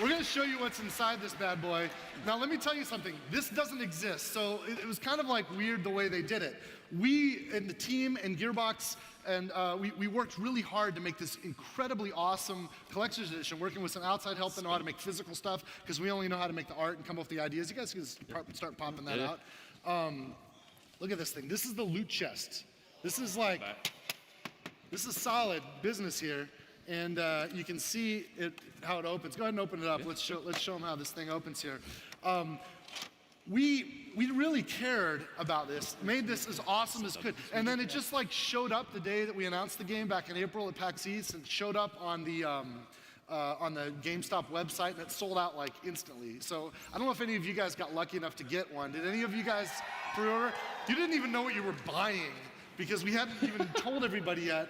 We're gonna show you what's inside this bad boy. Now let me tell you something, this doesn't exist, so it was kind of like weird the way they did it. We and the team and Gearbox, and we worked really hard to make this incredibly awesome collector's edition, working with some outside help that know how to make physical stuff, because we only know how to make the art and come up with the ideas. You guys can start popping that out. Look at this thing, this is the loot chest. This is solid business here. And you can see how it opens. Go ahead and open it up. Let's show them how this thing opens here. We really cared about this, made this as awesome as could. And then it just showed up the day that we announced the game back in April at PAX East, and showed up on the GameStop website, and it sold out instantly. So I don't know if any of you guys got lucky enough to get one. Did any of you guys pre-order? You didn't even know what you were buying, because we hadn't even told everybody yet.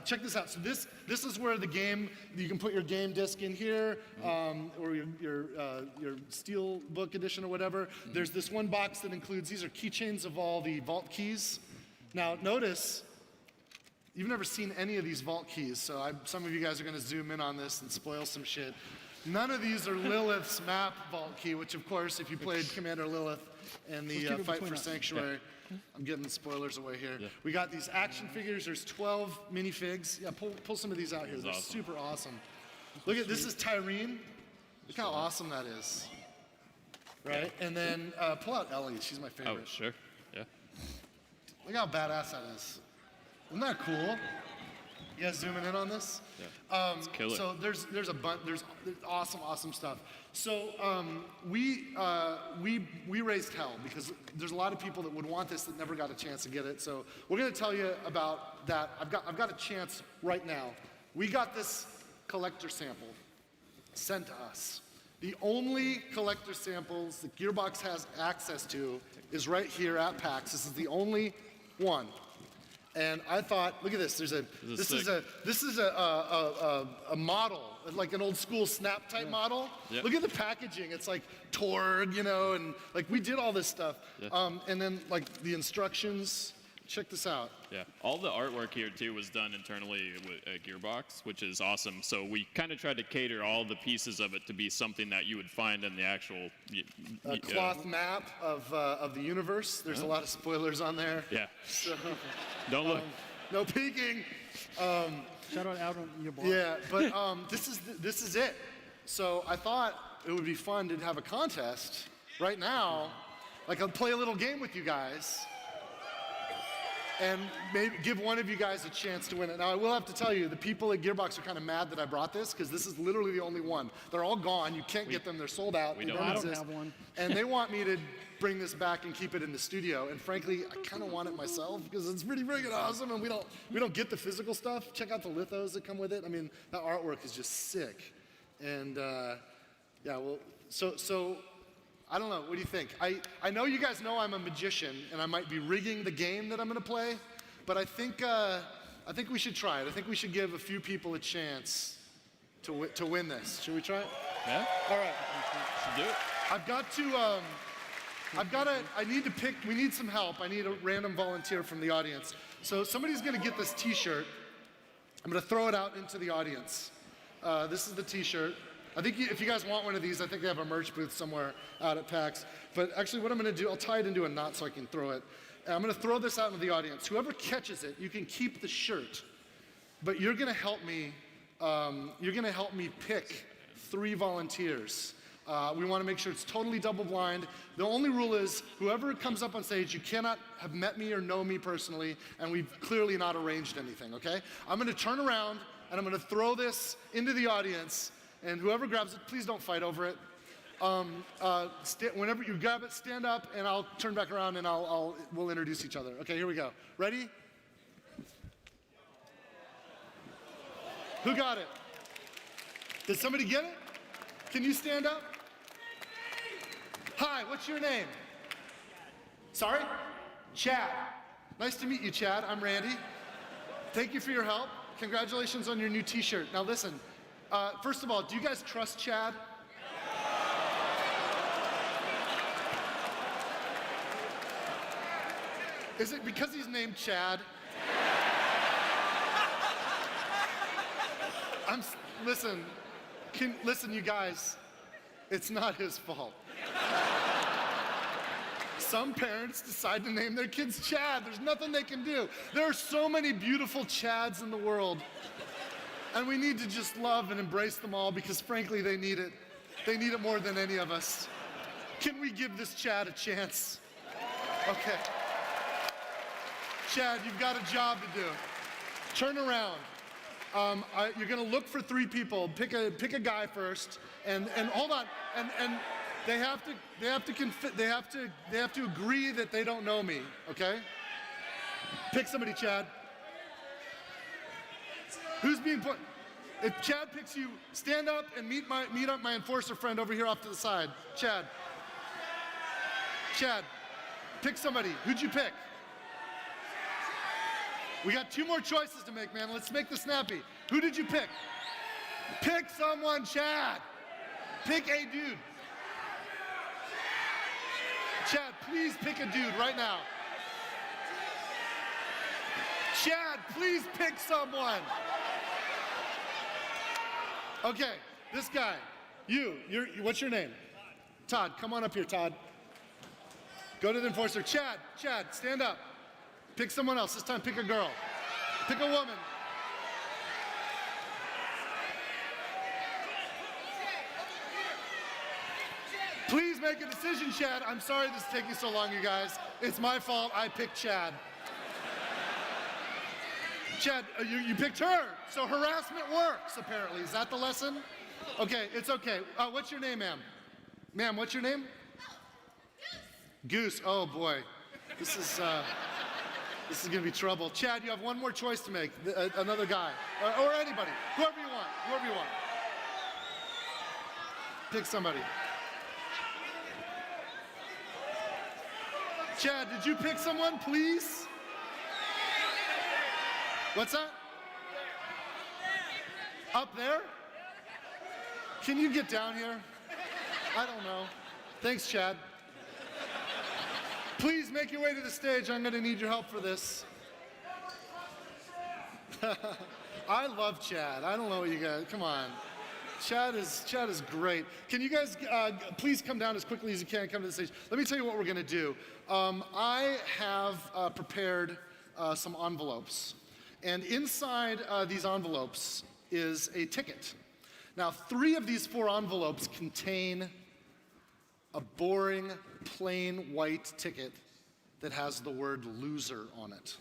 Check this out. So this is where the game, you can put your game disc in here, or your steel book edition or whatever. There's this one box that includes, these are keychains of all the vault keys. Now notice, you've never seen any of these vault keys, so some of you guys are gonna zoom in on this and spoil some shit. None of these are Lilith's map vault key, which of course, if you played Commander Lilith and the Fight for Sanctuary, I'm getting spoilers away here. Yeah. We got these action figures. There's 12 minifigs. Yeah, pull some of these out here. They're super awesome. Look at this is Tyrene. Look how awesome that is. Right? And then pull out Ellie. She's my favorite. Oh, sure. Yeah. Look how badass that is. Isn't that cool? You guys zooming in on this? Yeah. It's killer. So there's a bunch. There's awesome stuff. So we raised hell, because there's a lot of people that would want this that never got a chance to get it. So we're going to tell you about that. I've got a chance right now. We got this collector sample sent to us. The only collector samples that Gearbox has access to is right here at PAX. This is the only one. And I thought, look at this. This is a model, like an old school snap type model. Yep. Look at the packaging. It's like Torg, and we did all this stuff. Yeah. And then the instructions. Check this out. Yeah, all the artwork here too was done internally at Gearbox, which is awesome. So we kind of tried to cater all the pieces of it to be something that you would find in the actual cloth map of the universe. There's a lot of spoilers on there. Yeah. So, don't look. No peeking. Shout out on your blog. Yeah, but this is it. So I thought it would be fun to have a contest right now. I'll play a little game with you guys. and maybe give one of you guys a chance to win it. Now, I will have to tell you, the people at Gearbox are kind of mad that I brought this, because this is literally the only one. They're all gone. You can't get them. They're sold out. They don't I exist. don't have one. And they want me to bring this back and keep it in the studio. And frankly, I kind of want it myself, because it's pretty friggin' awesome, and we don't get the physical stuff. Check out the lithos that come with it. I mean, that artwork is just sick. And yeah, well, so I don't know. What do you think? I know you guys know I'm a magician, and I might be rigging the game that I'm going to play, but I think we should try it. I think we should give a few people a chance to win this. Should we try it? Yeah. All right. Should do it. I need to pick. We need some help. I need a random volunteer from the audience. So somebody's going to get this T-shirt. I'm going to throw it out into the audience. This is the T-shirt. I think if you guys want one of these, I think they have a merch booth somewhere out at PAX. But actually what I'm going to do, I'll tie it into a knot so I can throw it. And I'm going to throw this out into the audience. Whoever catches it, you can keep the shirt. But you're going to help me. You're going to help me pick 3 volunteers. We want to make sure it's totally double blind. The only rule is whoever comes up on stage, you cannot have met me or know me personally, and we've clearly not arranged anything, okay? I'm going to turn around, and I'm going to throw this into the audience. And whoever grabs it, please don't fight over it. Whenever you grab it, stand up, and I'll turn back around, and we'll introduce each other. Okay, here we go. Ready? Who got it? Did somebody get it? Can you stand up? Hi, what's your name? Sorry? Chad. Nice to meet you, Chad. I'm Randy. Thank you for your help. Congratulations on your new T-shirt. Now listen. First of all, do you guys trust Chad? Is it because he's named Chad? Listen, you guys, it's not his fault. Some parents decide to name their kids Chad. There's nothing they can do. There are so many beautiful Chads in the world. And we need to just love and embrace them all, because frankly, they need it. They need it more than any of us. Can we give this Chad a chance? Okay. Chad, you've got a job to do. Turn around. You're gonna look for 3 people. Pick a guy first, and hold on. And they have to agree that they don't know me. Okay? Pick somebody, Chad. Who's being put? If Chad picks you, stand up and meet up my enforcer friend over here off to the side. Chad, pick somebody. Who'd you pick? We got 2 more choices to make, man. Let's make this snappy. Who did you pick? Pick someone, Chad. Pick a dude. Chad, please pick a dude right now. Chad, please pick someone. Okay, this guy, what's your name? Todd, come on up here, Todd. Go to the enforcer. Chad, stand up. Pick someone else. This time, pick a girl. Pick a woman. Please make a decision, Chad. I'm sorry this is taking so long, you guys. It's my fault. I picked Chad. Chad, you picked her, so harassment works, apparently. Is that the lesson? Okay, it's okay. What's your name, ma'am? Ma'am, what's your name? Goose. Oh, boy. This is gonna be trouble. Chad, you have one more choice to make. Another guy, or anybody, whoever you want. Pick somebody. Chad, did you pick someone, please? What's that? Up there? Can you get down here? I don't know. Thanks, Chad. Please make your way to the stage. I'm gonna need your help for this. I love Chad. I don't know what you guys, come on. Chad is great. Can you guys please come down as quickly as you can, come to the stage. Let me tell you what we're gonna do. I have prepared some envelopes. And inside these envelopes is a ticket. Now, 3 of these 4 envelopes contain a boring, plain white ticket that has the word loser on it.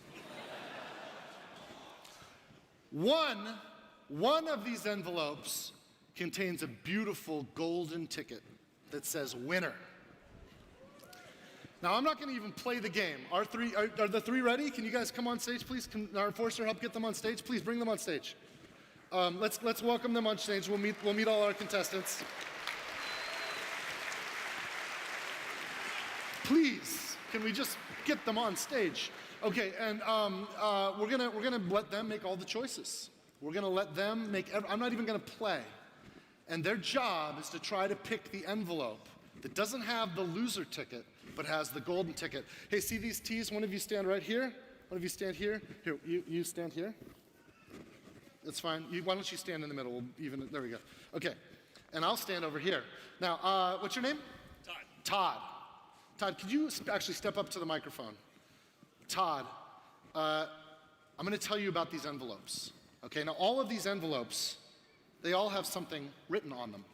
One of these envelopes contains a beautiful golden ticket that says winner. Now, I'm not going to even play the game. Are the three ready? Can you guys come on stage, please? Can our enforcer help get them on stage? Please bring them on stage. Let's welcome them on stage. We'll meet all our contestants. Please, can we just get them on stage? Okay, and we're gonna let them make all the choices. We're gonna let them make. I'm not even gonna play, and their job is to try to pick the envelope that doesn't have the loser ticket, but has the golden ticket. Hey, see these T's? One of you stand right here. One of you stand here. Here, you stand here. That's fine. Why don't you stand in the middle? There we go. Okay, and I'll stand over here. Now, what's your name? Todd. Todd. Todd, could you actually step up to the microphone? Todd, I'm going to tell you about these envelopes. Okay, now all of these envelopes, they all have something written on them.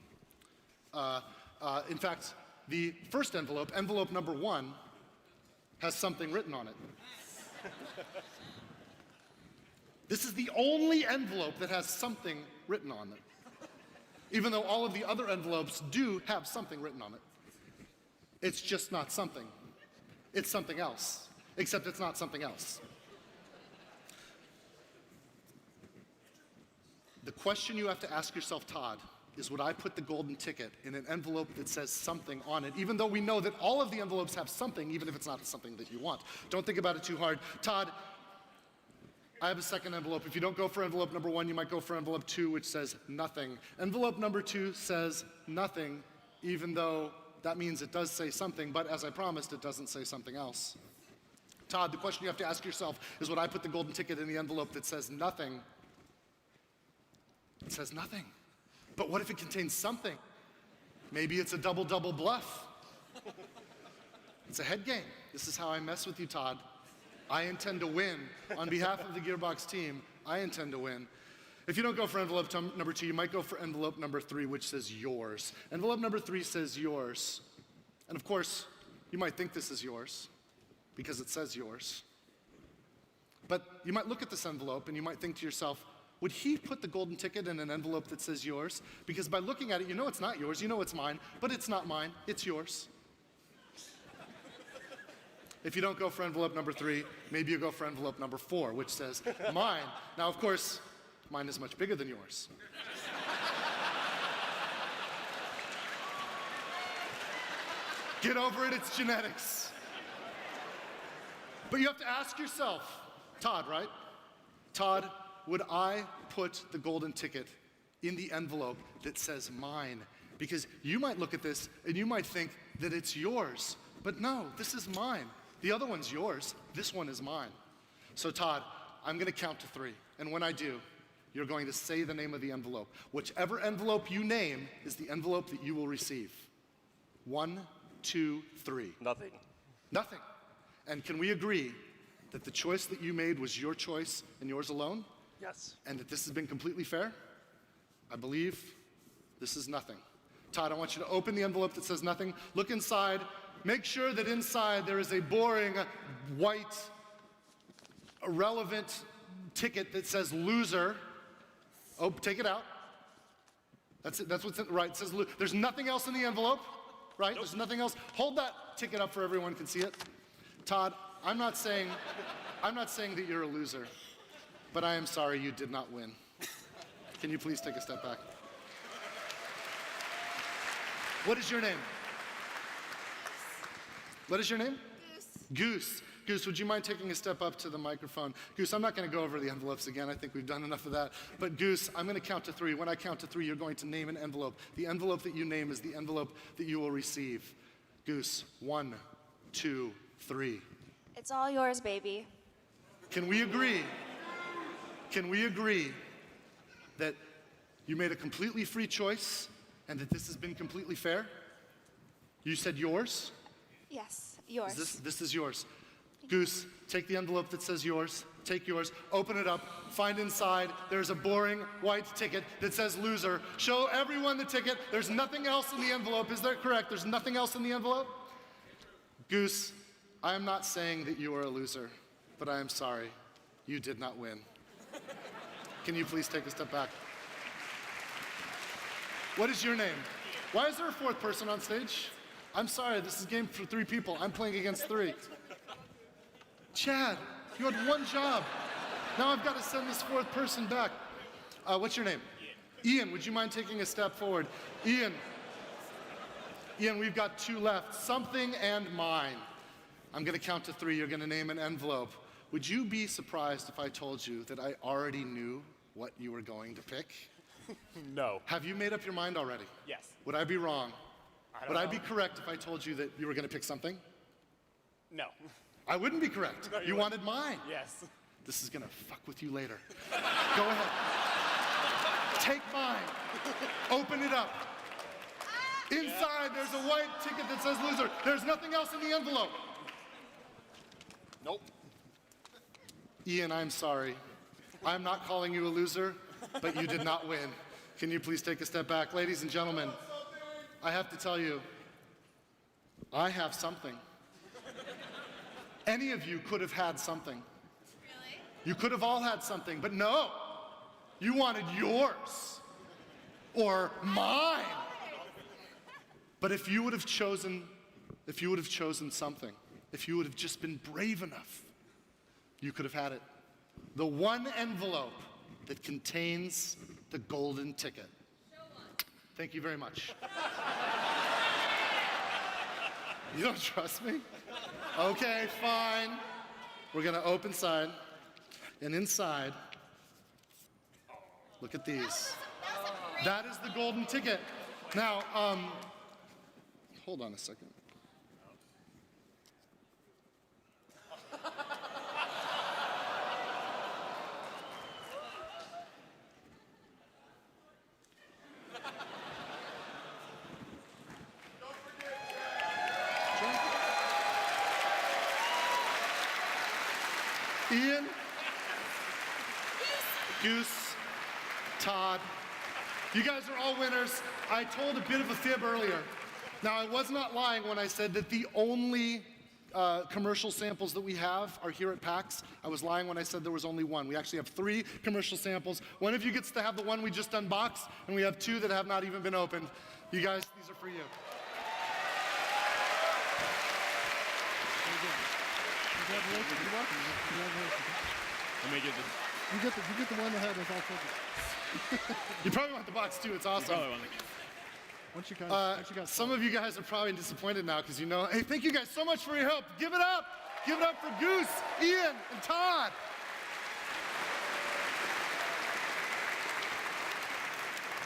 In fact, the first envelope, envelope number 1, has something written on it. This is the only envelope that has something written on it, even though all of the other envelopes do have something written on it. It's just not something. It's something else, except it's not something else. The question you have to ask yourself, Todd, is would I put the golden ticket in an envelope that says something on it, even though we know that all of the envelopes have something, even if it's not something that you want. Don't think about it too hard. Todd, I have a second envelope. If you don't go for envelope number 1, you might go for envelope 2, which says nothing. Envelope number 2 says nothing, even though that means it does say something, but as I promised, it doesn't say something else. Todd, the question you have to ask yourself is would I put the golden ticket in the envelope that says nothing? It says nothing. But what if it contains something? Maybe it's a double-double bluff. It's a head game. This is how I mess with you, Todd. I intend to win. On behalf of the Gearbox team, I intend to win. If you don't go for envelope number 2, you might go for envelope number 3, which says yours. Envelope number 3 says yours. And of course, you might think this is yours because it says yours. But you might look at this envelope and you might think to yourself, would he put the golden ticket in an envelope that says yours? Because by looking at it, you know it's not yours, you know it's mine, but it's not mine, it's yours. If you don't go for envelope number 3, maybe you go for envelope number 4, which says mine. Now, of course, mine is much bigger than yours. Get over it, it's genetics. But you have to ask yourself, Todd, right? Todd, would I put the golden ticket in the envelope that says mine? Because you might look at this and you might think that it's yours. But no, this is mine. The other one's yours. This one is mine. So Todd, I'm going to count to 3. And when I do, you're going to say the name of the envelope. Whichever envelope you name is the envelope that you will receive. 1, 2, 3. Nothing. Nothing. And can we agree that the choice that you made was your choice and yours alone? Yes. And that this has been completely fair? I believe this is nothing. Todd, I want you to open the envelope that says nothing. Look inside. Make sure that inside there is a boring, white, irrelevant ticket that says loser. Oh, take it out. That's it. That's what's in, right. It says there's nothing else in the envelope, right? Nope. There's nothing else. Hold that ticket up for everyone can see it. Todd, I'm not saying that you're a loser, but I am sorry you did not win. Can you please take a step back? What is your name? What is your name? Goose. Goose, would you mind taking a step up to the microphone? Goose, I'm not going to go over the envelopes again. I think we've done enough of that. But Goose, I'm going to count to 3. When I count to 3, you're going to name an envelope. The envelope that you name is the envelope that you will receive. Goose, 1, 2, 3. It's all yours, baby. Can we agree? Can we agree that you made a completely free choice and that this has been completely fair? You said yours? Yes, yours. This is yours. Goose, take the envelope that says yours. Take yours, open it up, find inside. There's a boring white ticket that says loser. Show everyone the ticket. There's nothing else in the envelope. Is that correct? There's nothing else in the envelope? Goose, I am not saying that you are a loser, but I am sorry. You did not win. Can you please take a step back? What is your name? Why is there a fourth person on stage? I'm sorry, this is a game for 3 people. I'm playing against 3. Chad, you had 1 job. Now I've got to send this 4th person back. What's your name? Ian, would you mind taking a step forward? Ian, we've got 2 left. Something and mine. I'm going to count to 3. You're going to name an envelope. Would you be surprised if I told you that I already knew what you were going to pick? No. Have you made up your mind already? Yes. Would I be wrong? Would I be correct if I told you that you were going to pick something? No. I wouldn't be correct. No, you wanted mine. Yes. This is going to fuck with you later. Go ahead. Take mine. Open it up. Inside, there's a white ticket that says loser. There's nothing else in the envelope. Nope. Ian, I'm sorry. I'm not calling you a loser, but you did not win. Can you please take a step back? Ladies and gentlemen, I have to tell you, I have something. Any of you could have had something. Really? You could have all had something, but no. You wanted yours. Or mine. But if you would have chosen something, if you would have just been brave enough, you could have had it. The one envelope that contains the golden ticket. Thank you very much. You don't trust me? Okay, fine. We're gonna open side, and inside, look at these. That is the golden ticket. Now, hold on a second. Ian, Goose, Todd, you guys are all winners. I told a bit of a fib earlier. Now, I was not lying when I said that the only commercial samples that we have are here at PAX. I was lying when I said there was only 1. We actually have 3 commercial samples. One of you gets to have the one we just unboxed, and we have 2 that have not even been opened. You guys, these are for you. Congratulations. You're welcome. Congratulations. Let me get this. You get the one that had us all tickets. You probably want the box too. It's awesome. Once you got some of you guys are probably disappointed now because you know. Hey, thank you guys so much for your help. Give it up. Give it up for Goose, Ian, and Todd.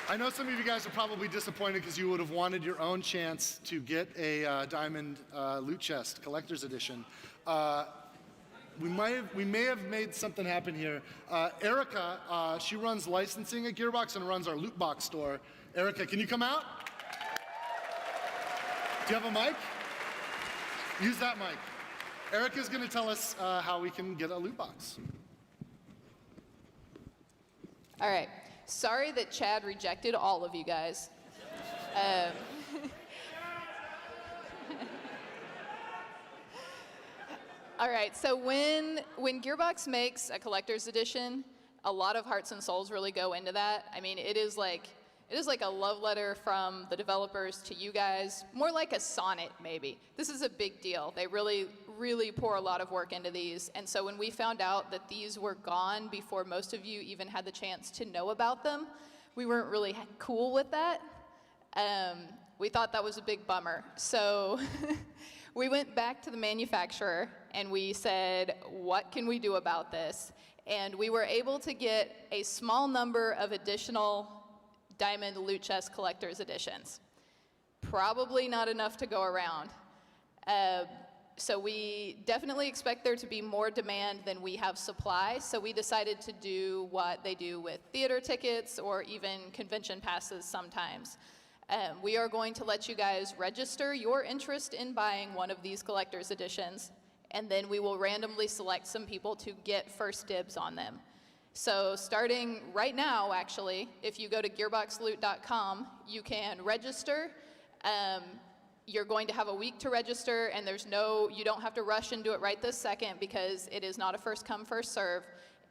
I know some of you guys are probably disappointed because you would have wanted your own chance to get a diamond loot chest, collector's edition. We may have made something happen here. Erica, she runs licensing at Gearbox and runs our loot box store. Erica, can you come out? Do you have a mic? Use that mic. Erica's going to tell us how we can get a loot box. All right. Sorry that Chad rejected all of you guys. All right, so when Gearbox makes a collector's edition, a lot of hearts and souls really go into that. I mean, it is like a love letter from the developers to you guys, more like a sonnet maybe. This is a big deal. They really, really pour a lot of work into these. And so when we found out that these were gone before most of you even had the chance to know about them, we weren't really cool with that. We thought that was a big bummer. So we went back to the manufacturer and we said, what can we do about this? And we were able to get a small number of additional Diamond Loot Chest Collector's Editions. Probably not enough to go around. So we definitely expect there to be more demand than we have supply, so we decided to do what they do with theater tickets or even convention passes sometimes. We are going to let you guys register your interest in buying one of these collector's editions, and then we will randomly select some people to get first dibs on them. So starting right now, actually, if you go to gearboxloot.com, you can register. You're going to have a week to register, and you don't have to rush and do it right this second because it is not a first come, first serve.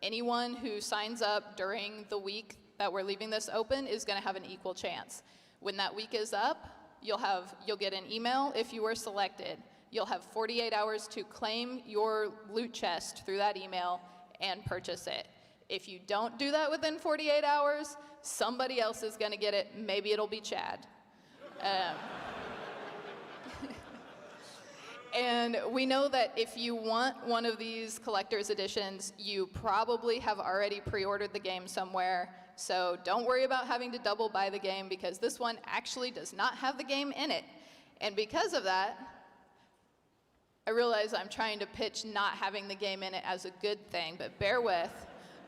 Anyone who signs up during the week that we're leaving this open is going to have an equal chance. When that week is up, you'll get an email if you were selected. You'll have 48 hours to claim your loot chest through that email and purchase it. If you don't do that within 48 hours, somebody else is going to get it. Maybe it'll be Chad. And we know that if you want one of these collector's editions, you probably have already pre-ordered the game somewhere. So don't worry about having to double buy the game because this one actually does not have the game in it. And because of that, I realize I'm trying to pitch not having the game in it as a good thing, but bear with.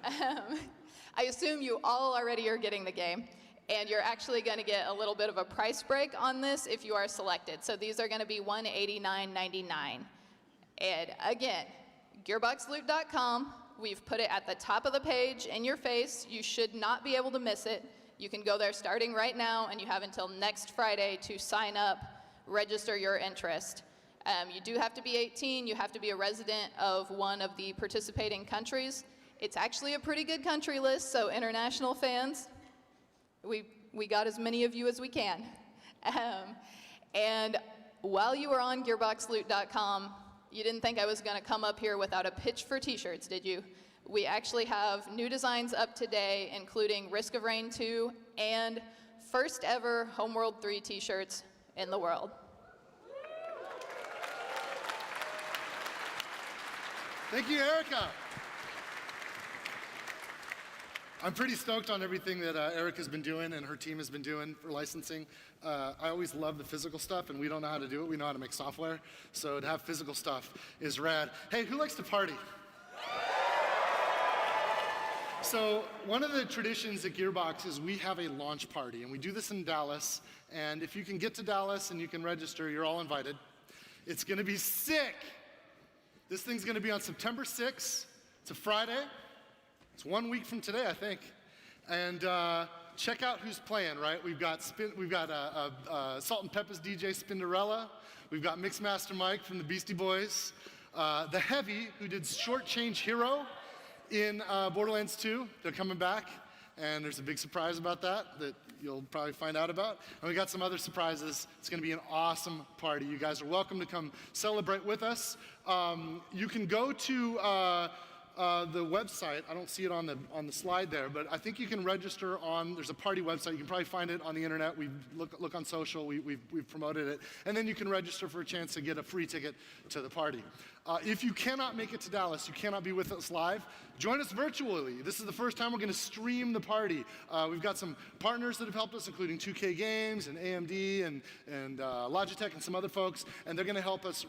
I assume you all already are getting the game. And you're actually going to get a little bit of a price break on this if you are selected. So these are going to be $189.99. And again, gearboxloot.com. We've put it at the top of the page in your face. You should not be able to miss it. You can go there starting right now, and you have until next Friday to sign up, register your interest. You do have to be 18. You have to be a resident of one of the participating countries. It's actually a pretty good country list, so international fans, we got as many of you as we can. And while you were on gearboxloot.com, you didn't think I was going to come up here without a pitch for t-shirts, did you? We actually have new designs up today, including Risk of Rain 2 and first ever Homeworld 3 t-shirts in the world. Thank you, Erica. I'm pretty stoked on everything that Erica's been doing and her team has been doing for licensing. I always love the physical stuff, and we don't know how to do it. We know how to make software. So to have physical stuff is rad. Hey, who likes to party? So one of the traditions at Gearbox is we have a launch party, and we do this in Dallas. And if you can get to Dallas and you can register, you're all invited. It's going to be sick. This thing's going to be on September 6th. It's a Friday. It's 1 week from today, I think. And check out who's playing, right? We've got Salt and Pepper's DJ Spinderella. We've got Mixmaster Mike from the Beastie Boys. The Heavy, who did Short Change Hero in Borderlands 2. They're coming back. And there's a big surprise about that you'll probably find out about. And we got some other surprises. It's going to be an awesome party. You guys are welcome to come celebrate with us. You can go to the website. I don't see it on the slide there, but I think you can register on. There's a party website. You can probably find it on the internet. We look on social. We've promoted it, and then you can register for a chance to get a free ticket to the party. If you cannot make it to Dallas, you cannot be with us live, join us virtually. This is the first time we're going to stream the party. We've got some partners that have helped us, including 2K Games and AMD and Logitech and some other folks, and they're going to help us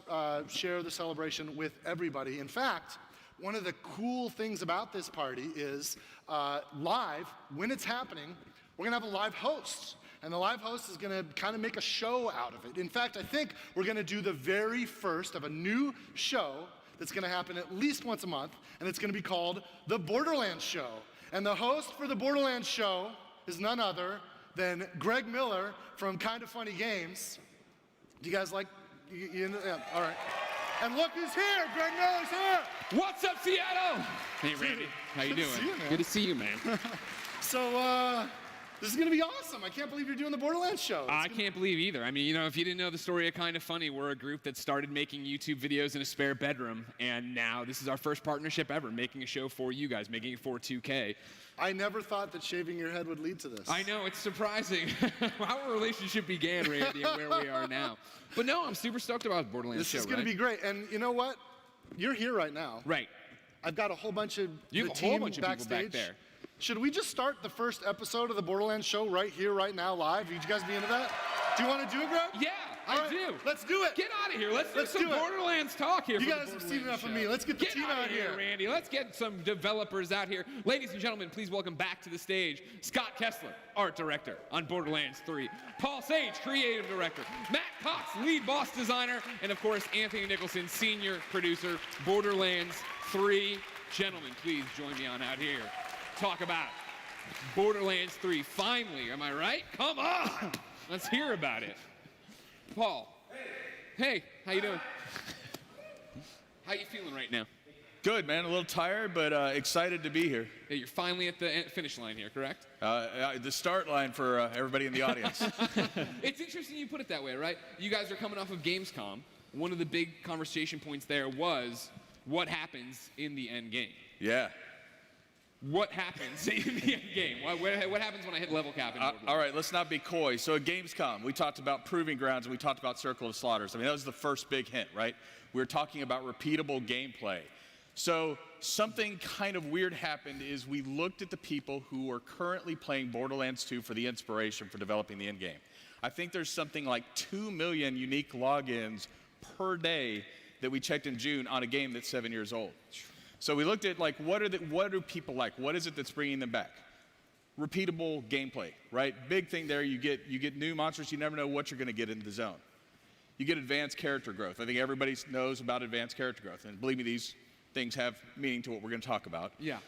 share the celebration with everybody. In fact, one of the cool things about this party is live, when it's happening, we're going to have a live host. And the live host is going to kind of make a show out of it. In fact, I think we're going to do the very first of a new show that's going to happen at least once a month, and it's going to be called The Borderlands Show. And the host for The Borderlands Show is none other than Greg Miller from Kinda Funny Games. Do you guys like? Yeah, all right. And look who's here! Greg Miller's here! What's up, Seattle? Hey, Randy. How you doing? Good to see you, man. So, this is going to be awesome. I can't believe you're doing the Borderlands show. I can't believe either. I mean, you know, if you didn't know the story of Kinda Funny, we're a group that started making YouTube videos in a spare bedroom, and now this is our first partnership ever, making a show for you guys, making it for 2K. I never thought that shaving your head would lead to this. I know, it's surprising how our relationship began, Randy, and where we are now. But no, I'm super stoked about the Borderlands show, This is going to be great. And you know what? You're here right now. Right. I've got a whole bunch of you the have a team whole bunch of backstage. people back there. Should we just start the first episode of the Borderlands show right here, right now, live? Would you guys be into that? Do you want to do it, Greg? Yeah, I do. Let's do it. Get out of here. Let's do some Borderlands talk here. You guys have seen enough of me. Let's get the team out here. Randy. Let's get some developers out here. Ladies and gentlemen, please welcome back to the stage Scott Kessler, art director on Borderlands 3. Paul Sage, creative director. Matt Cox, lead boss designer. And of course, Anthony Nicholson, senior producer, Borderlands 3. Gentlemen, please join me on out here. Talk about Borderlands 3, finally, am I right? Come on! Let's hear about it. Paul. Hey, how you doing? How you feeling right now? Good, man. A little tired, but excited to be here. Yeah, you're finally at the finish line here, correct? The start line for everybody in the audience. It's interesting you put it that way, right? You guys are coming off of Gamescom. One of the big conversation points there was what happens in the end game. Yeah. What happens in the end game? What happens when I hit level cap? All right, let's not be coy. So at Gamescom, we talked about Proving Grounds and we talked about Circle of Slaughters. I mean, that was the first big hint, right? We were talking about repeatable gameplay. So something kind of weird happened is we looked at the people who are currently playing Borderlands 2 for the inspiration for developing the end game. I think there's something like 2 million unique logins per day that we checked in June on a game that's 7 years old. So we looked at like what do people like? What is it that's bringing them back? Repeatable gameplay, right? Big thing there. You get new monsters. You never know what you're going to get in the zone. You get advanced character growth. I think everybody knows about advanced character growth, and believe me, these things have meaning to what we're going to talk about. Yeah.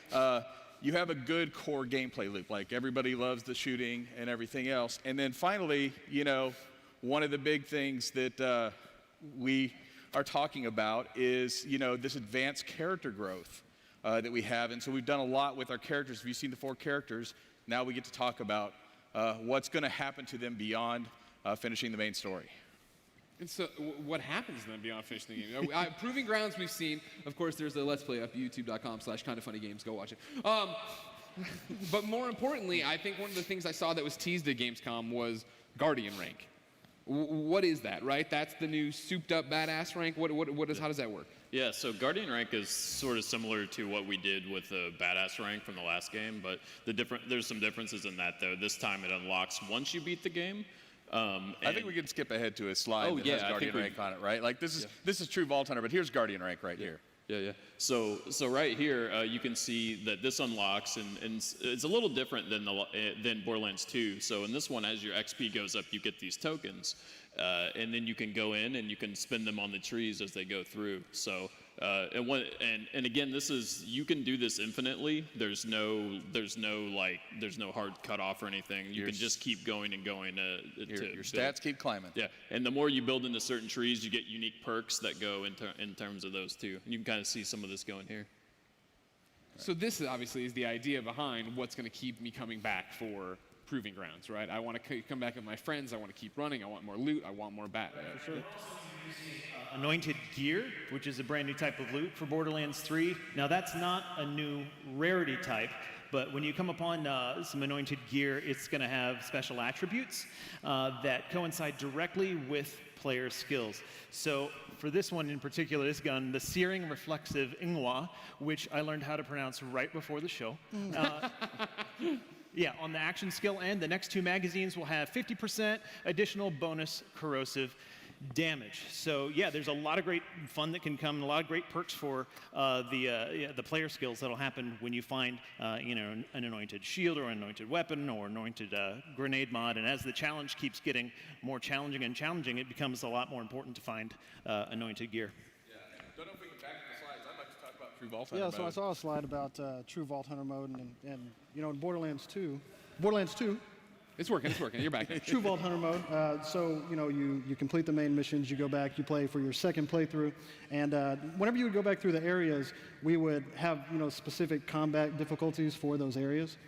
You have a good core gameplay loop. Like everybody loves the shooting and everything else. And then finally, you know, one of the big things that we are talking about is, you know, this advanced character growth that we have. And so we've done a lot with our characters. If you've seen the 4 characters, now we get to talk about what's going to happen to them beyond finishing the main story. And so what happens then beyond finishing the game? Proving Grounds we've seen. Of course, there's the Let's Play up, youtube.com/kindafunnygames. Go watch it. But more importantly, I think one of the things I saw that was teased at Gamescom was Guardian rank. What is that, right? That's the new souped-up badass rank? How does that work? Yeah, so Guardian rank is sort of similar to what we did with the badass rank from the last game, but there's some differences in that, though. This time it unlocks once you beat the game. I think we can skip ahead to a slide that has Guardian rank on it, right? Like this is true Vault Hunter, but here's Guardian rank right here. Yeah. So right here, you can see that this unlocks, and it's a little different than Borderlands 2. So in this one, as your XP goes up, you get these tokens, and then you can go in and you can spend them on the trees as they go through. So and again, you can do this infinitely. There's no hard cutoff or anything. You can just keep going and going. Your stats keep climbing. Yeah, and the more you build into certain trees, you get unique perks that go in terms of those too. And you can kind of see some of this going here. So this obviously is the idea behind what's going to keep me coming back for Proving Grounds, right? I want to come back with my friends. I want to keep running. I want more loot. I want more bat. For sure. Anointed gear, which is a brand new type of loot for Borderlands 3. Now that's not a new rarity type, but when you come upon some anointed gear, it's going to have special attributes that coincide directly with player skills. So for this one in particular, this gun, the Searing Reflexive Ingwa, which I learned how to pronounce right before the show. Yeah, on the action skill end, the next 2 magazines will have 50% additional bonus corrosive damage. So yeah, there's a lot of great fun that can come, a lot of great perks for the player skills that'll happen when you find an anointed shield or an anointed weapon or anointed grenade mod. And as the challenge keeps getting more challenging and challenging, it becomes a lot more important to find anointed gear. Yeah. Don't know if we can back to the slides. I'd like to talk about True Vault Hunter mode. So I saw a slide about True Vault Hunter mode, and you know, in Borderlands 2. It's working. You're back. True Vault Hunter mode. So you know, you complete the main missions, you go back, you play for your second playthrough, and whenever you would go back through the areas, we would have specific combat difficulties for those areas.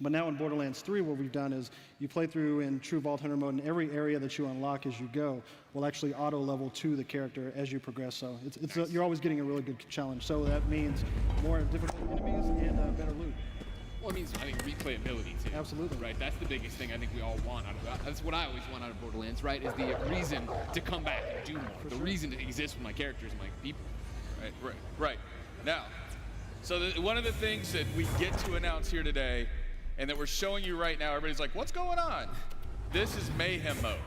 But now in Borderlands 3, what we've done is you play through in True Vault Hunter mode, and every area that you unlock as you go will actually auto level to the character as you progress. So you're always getting a really good challenge. So that means more difficult enemies and better loot. Well, it means, I think, replayability, too. Absolutely. Right? That's the biggest thing I think we all want out of that. That's what I always want out of Borderlands, right? Is the reason to come back and do more. The reason to exist with my characters and my people. Right. Now, so one of the things that we get to announce here today, and that we're showing you right now, everybody's like, what's going on? This is Mayhem mode.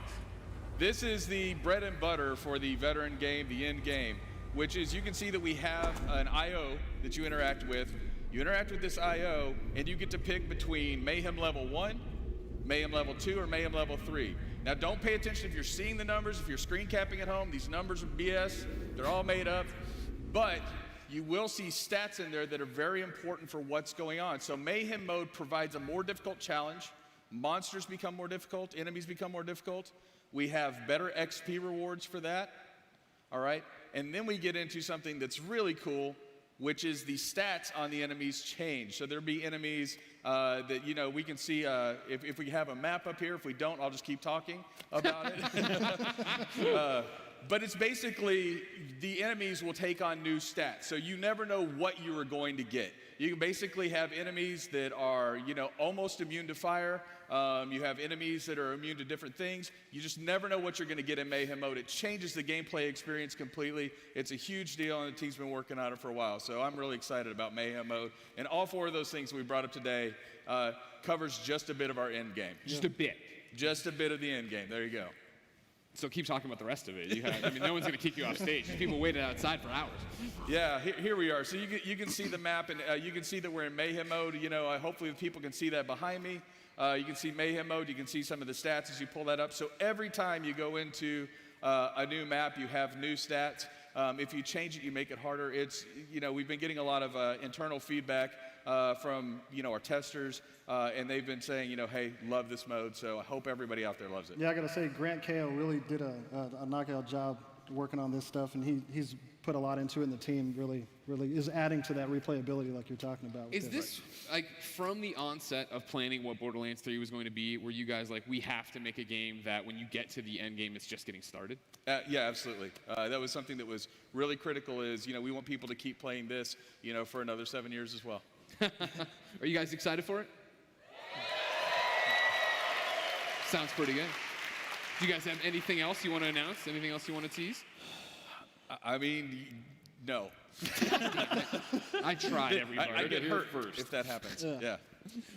This is the bread and butter for the veteran game, the end game, which is you can see that we have an IO that you interact with. You interact with this IO, and you get to pick between Mayhem Level 1, Mayhem Level 2, or Mayhem Level 3. Now, don't pay attention if you're seeing the numbers, if you're screen capping at home. These numbers are BS. They're all made up. But you will see stats in there that are very important for what's going on. So Mayhem mode provides a more difficult challenge. Monsters become more difficult. Enemies become more difficult. We have better XP rewards for that. all right? And then we get into something that's really cool, which is the stats on the enemies change. So there'll be enemies that, you know, we can see, if we have a map up here. If we don't, I'll just keep talking about it. But it's basically, the enemies will take on new stats. So you never know what you are going to get. You can basically have enemies that are, you know, almost immune to fire. You have enemies that are immune to different things. You just never know what you're going to get in Mayhem mode. It changes the gameplay experience completely. It's a huge deal, and the team's been working on it for a while. So I'm really excited about Mayhem mode. And all 4 of those things we brought up today covers just a bit of our end game. Just a bit. Just a bit of the end game. There you go. So keep talking about the rest of it. I mean, no one's going to kick you off stage. People waited outside for hours. Yeah, here we are. So you can see the map, and you can see that we're in Mayhem mode. You know, hopefully people can see that behind me. You can see Mayhem mode. You can see some of the stats as you pull that up. So every time you go into a new map, you have new stats. If you change it, you make it harder. It's, you know, we've been getting a lot of internal feedback from, you know, our testers, and they've been saying, you know, hey, love this mode. So I hope everybody out there loves it. Yeah, I got to say, Grant Kao really did a knockout job working on this stuff, and he's put a lot into it, and the team really is adding to that replayability like you're talking about. Is this, like, from the onset of planning what Borderlands 3 was going to be, were you guys like, we have to make a game that when you get to the end game, it's just getting started? Yeah, absolutely. That was something that was really critical is, you know, we want people to keep playing this, you know, for another 7 years as well. Are you guys excited for it? Sounds pretty good. Do you guys have anything else you want to announce? Anything else you want to tease? I mean, no. I tried, everybody. I get hurt first if that happens. Yeah.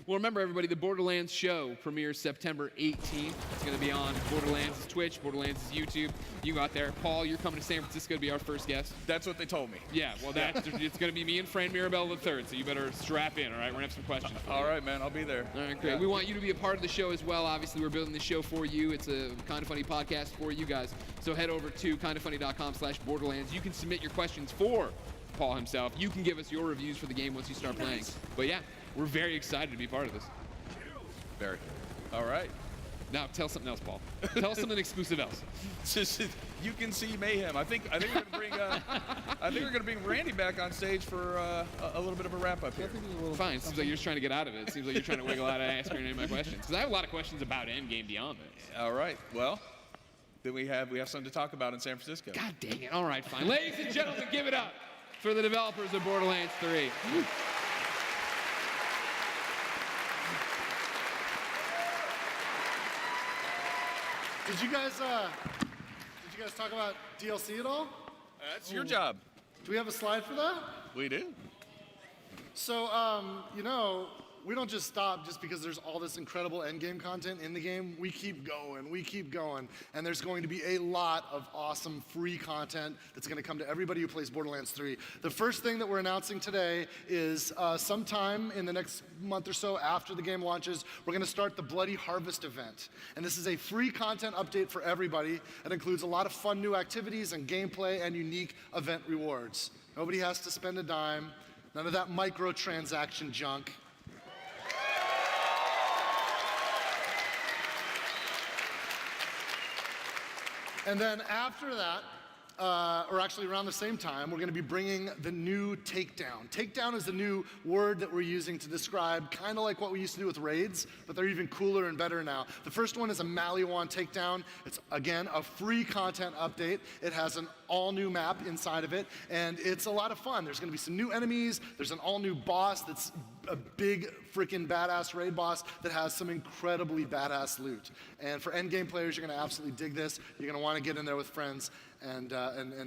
Well, remember, everybody, the Borderlands show premieres September 18th. It's going to be on Borderlands' Twitch, Borderlands' YouTube. You go out there. Paul, you're coming to San Francisco to be our first guest. That's what they told me. Yeah, well, it's going to be me and Fran Mirabelle III, so you better strap in, all right? We're going to have some questions for you. All right, man. I'll be there. All right, great. Yeah. We want you to be a part of the show as well. Obviously, we're building the show for you. It's a Kind of Funny podcast for you guys. So head over to kindoffunny.com/Borderlands. You can submit your questions for Paul himself. You can give us your reviews for the game once you start playing. But yeah, we're very excited to be part of this. Very. All right. Now tell something else, Paul. Tell us something exclusive else. You can see Mayhem. I think we're gonna bring Randy back on stage for a little bit of a wrap up here. Fine. Seems like you're just trying to get out of it. It seems like you're trying to wiggle out of answering any of my questions. Because I have a lot of questions about Endgame beyond this. All right. Well, then we have something to talk about in San Francisco. God dang it. All right, fine. Ladies and gentlemen, give it up for the developers of Borderlands 3. Did you guys talk about DLC at all? That's your job. Do we have a slide for that? We do. So, you know, we don't just stop just because there's all this incredible endgame content in the game. We keep going, and there's going to be a lot of awesome free content that's going to come to everybody who plays Borderlands 3. The first thing that we're announcing today is sometime in the next month or so after the game launches, we're going to start the Bloody Harvest event. And this is a free content update for everybody. It includes a lot of fun new activities and gameplay and unique event rewards. Nobody has to spend a dime. None of that microtransaction junk. And then after that, or actually around the same time, we're going to be bringing the new takedown. Takedown is the new word that we're using to describe kind of like what we used to do with raids, but they're even cooler and better now. The first one is a Maliwan takedown. It's, again, a free content update. It has an all-new map inside of it, and it's a lot of fun. There's going to be some new enemies. There's an all-new boss that's a big freaking badass raid boss that has some incredibly badass loot. And for endgame players, you're going to absolutely dig this. You're going to want to get in there with friends and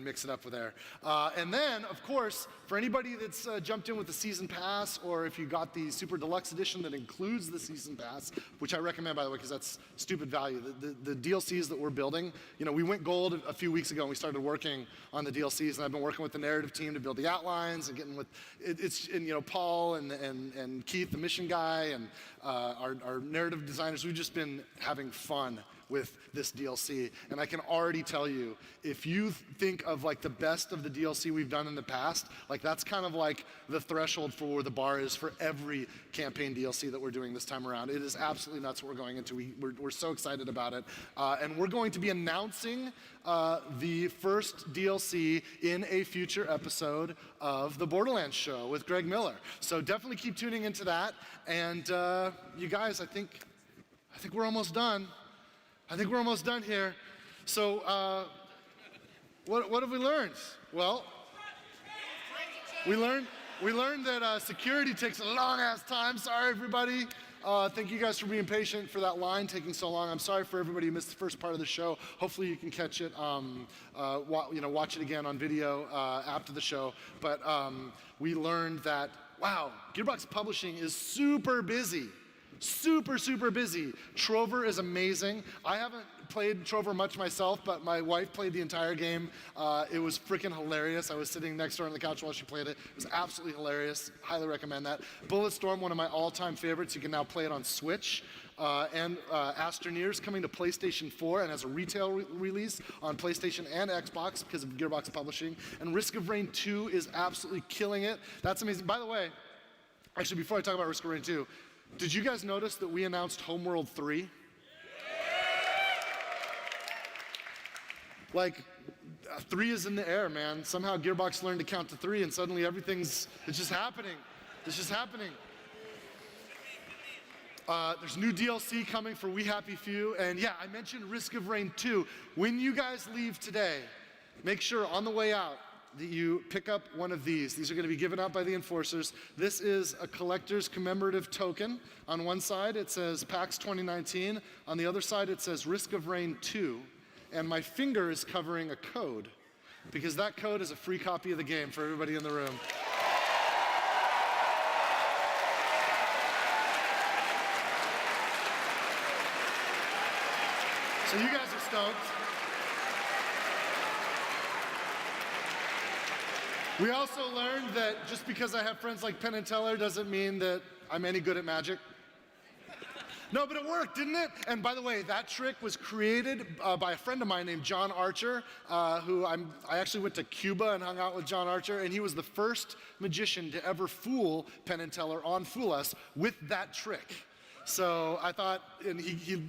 mix it up with there. And then, of course, for anybody that's jumped in with the season pass, or if you got the super deluxe edition that includes the season pass, which I recommend, by the way, because that's stupid value. The DLCs that we're building, you know, we went gold a few weeks ago and we started working on the DLCs, and I've been working with the narrative team to build the outlines and getting with and you know, Paul and Keith, the mission guy, and our narrative designers. We've just been having fun with this DLC. And I can already tell you, if you think of like the best of the DLC we've done in the past, like that's kind of like the threshold for where the bar is for every campaign DLC that we're doing this time around. It is absolutely nuts what we're going into. We're so excited about it. And we're going to be announcing the first DLC in a future episode of the Borderlands show with Greg Miller. So definitely keep tuning into that. And you guys, I think we're almost done. I think we're almost done here. So what have we learned? Well, we learned that security takes a long ass time. Sorry, everybody. Thank you guys for being patient for that line taking so long. I'm sorry for everybody who missed the first part of the show. Hopefully you can catch it, watch it again on video after the show. But we learned that, wow, Gearbox Publishing is super busy. Super, super busy. Trover is amazing. I haven't played Trover much myself, but my wife played the entire game. It was freaking hilarious. I was sitting next to her on the couch while she played it. It was absolutely hilarious. Highly recommend that. Bulletstorm, one of my all-time favorites. You can now play it on Switch. And Astroneer is coming to PlayStation 4 and has a retail release on PlayStation and Xbox because of Gearbox Publishing. And Risk of Rain 2 is absolutely killing it. That's amazing. By the way, actually, before I talk about Risk of Rain 2, did you guys notice that we announced Homeworld 3? Like, 3 is in the air, man. Somehow Gearbox learned to count to 3 and suddenly it's just happening. It's just happening. There's new DLC coming for We Happy Few. And yeah, I mentioned Risk of Rain 2. When you guys leave today, make sure on the way out that you pick up one of these. These are going to be given out by the enforcers. This is a collector's commemorative token. On one side, it says PAX 2019. On the other side, it says Risk of Rain 2. And my finger is covering a code, because that code is a free copy of the game for everybody in the room. So you guys are stoked. We also learned that just because I have friends like Penn and Teller doesn't mean that I'm any good at magic. No, but it worked, didn't it? And by the way, that trick was created by a friend of mine named John Archer, who I actually went to Cuba and hung out with John Archer, and he was the first magician to ever fool Penn and Teller on Fool Us with that trick. So I thought, and he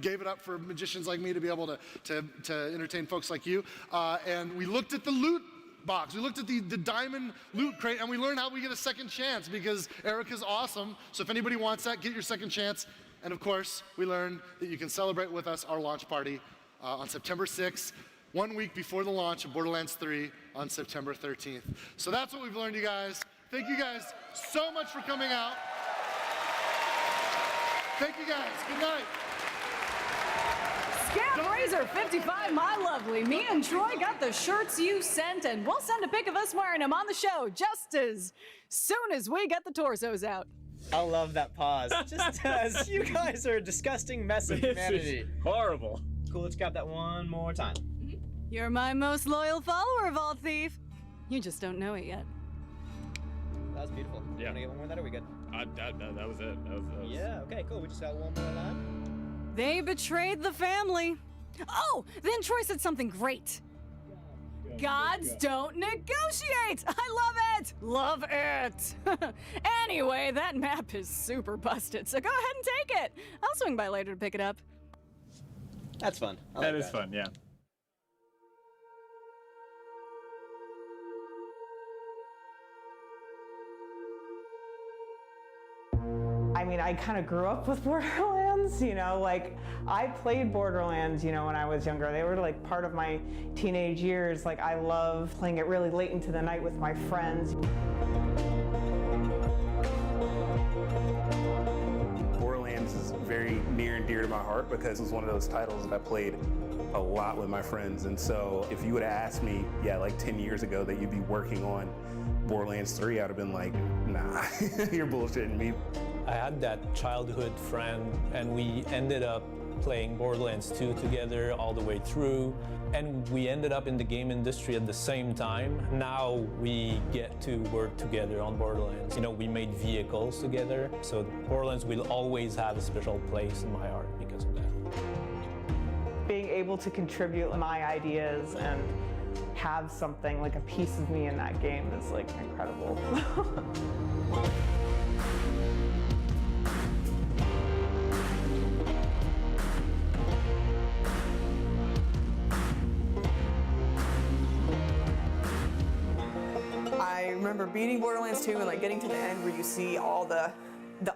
gave it up for magicians like me to be able to entertain folks like you. And we looked at the loot box. We looked at the diamond loot crate, and we learned how we get a second chance, because Erica's awesome. So if anybody wants that, get your second chance. And of course, we learned that you can celebrate with us our launch party on September 6th, 1 week before the launch of Borderlands 3 on September 13th. So that's what we've learned, you guys. Thank you guys so much for coming out. Thank you guys. Good night. Scam Razor 55, my lovely. Me and Troy got the shirts you sent, and we'll send a pic of us wearing them on the show just as soon as we get the torsos out. I love that pause. Just as you guys are a disgusting mess of humanity. Horrible. Cool, let's grab that one more time. You're my most loyal follower, Vault Thief. You just don't know it yet. That was beautiful. Yeah. Want to get one more of that, or are we good? That was it. That was... Yeah, okay, cool. We just got one more line. They betrayed the family. Oh, then Troy said something great. Gods don't negotiate! I love it! Love it! Anyway, that map is super busted, so go ahead and take it. I'll swing by later to pick it up. That's fun. That is fun, yeah. I mean, I kind of grew up with Borderlands, like I played Borderlands, when I was younger. They were like part of my teenage years. Like I love playing it really late into the night with my friends. Borderlands is very near and dear to my heart because it was one of those titles that I played a lot with my friends. And so if you would have asked me, like 10 years ago that you'd be working on Borderlands 3, I'd have been like, nah, you're bullshitting me. I had that childhood friend, and we ended up playing Borderlands 2 together all the way through, and we ended up in the game industry at the same time. Now we get to work together on Borderlands. We made vehicles together, so Borderlands will always have a special place in my heart because of that. being able to contribute my ideas and have something like a piece of me in that game is like incredible. I remember beating Borderlands 2 and like getting to the end where you see all the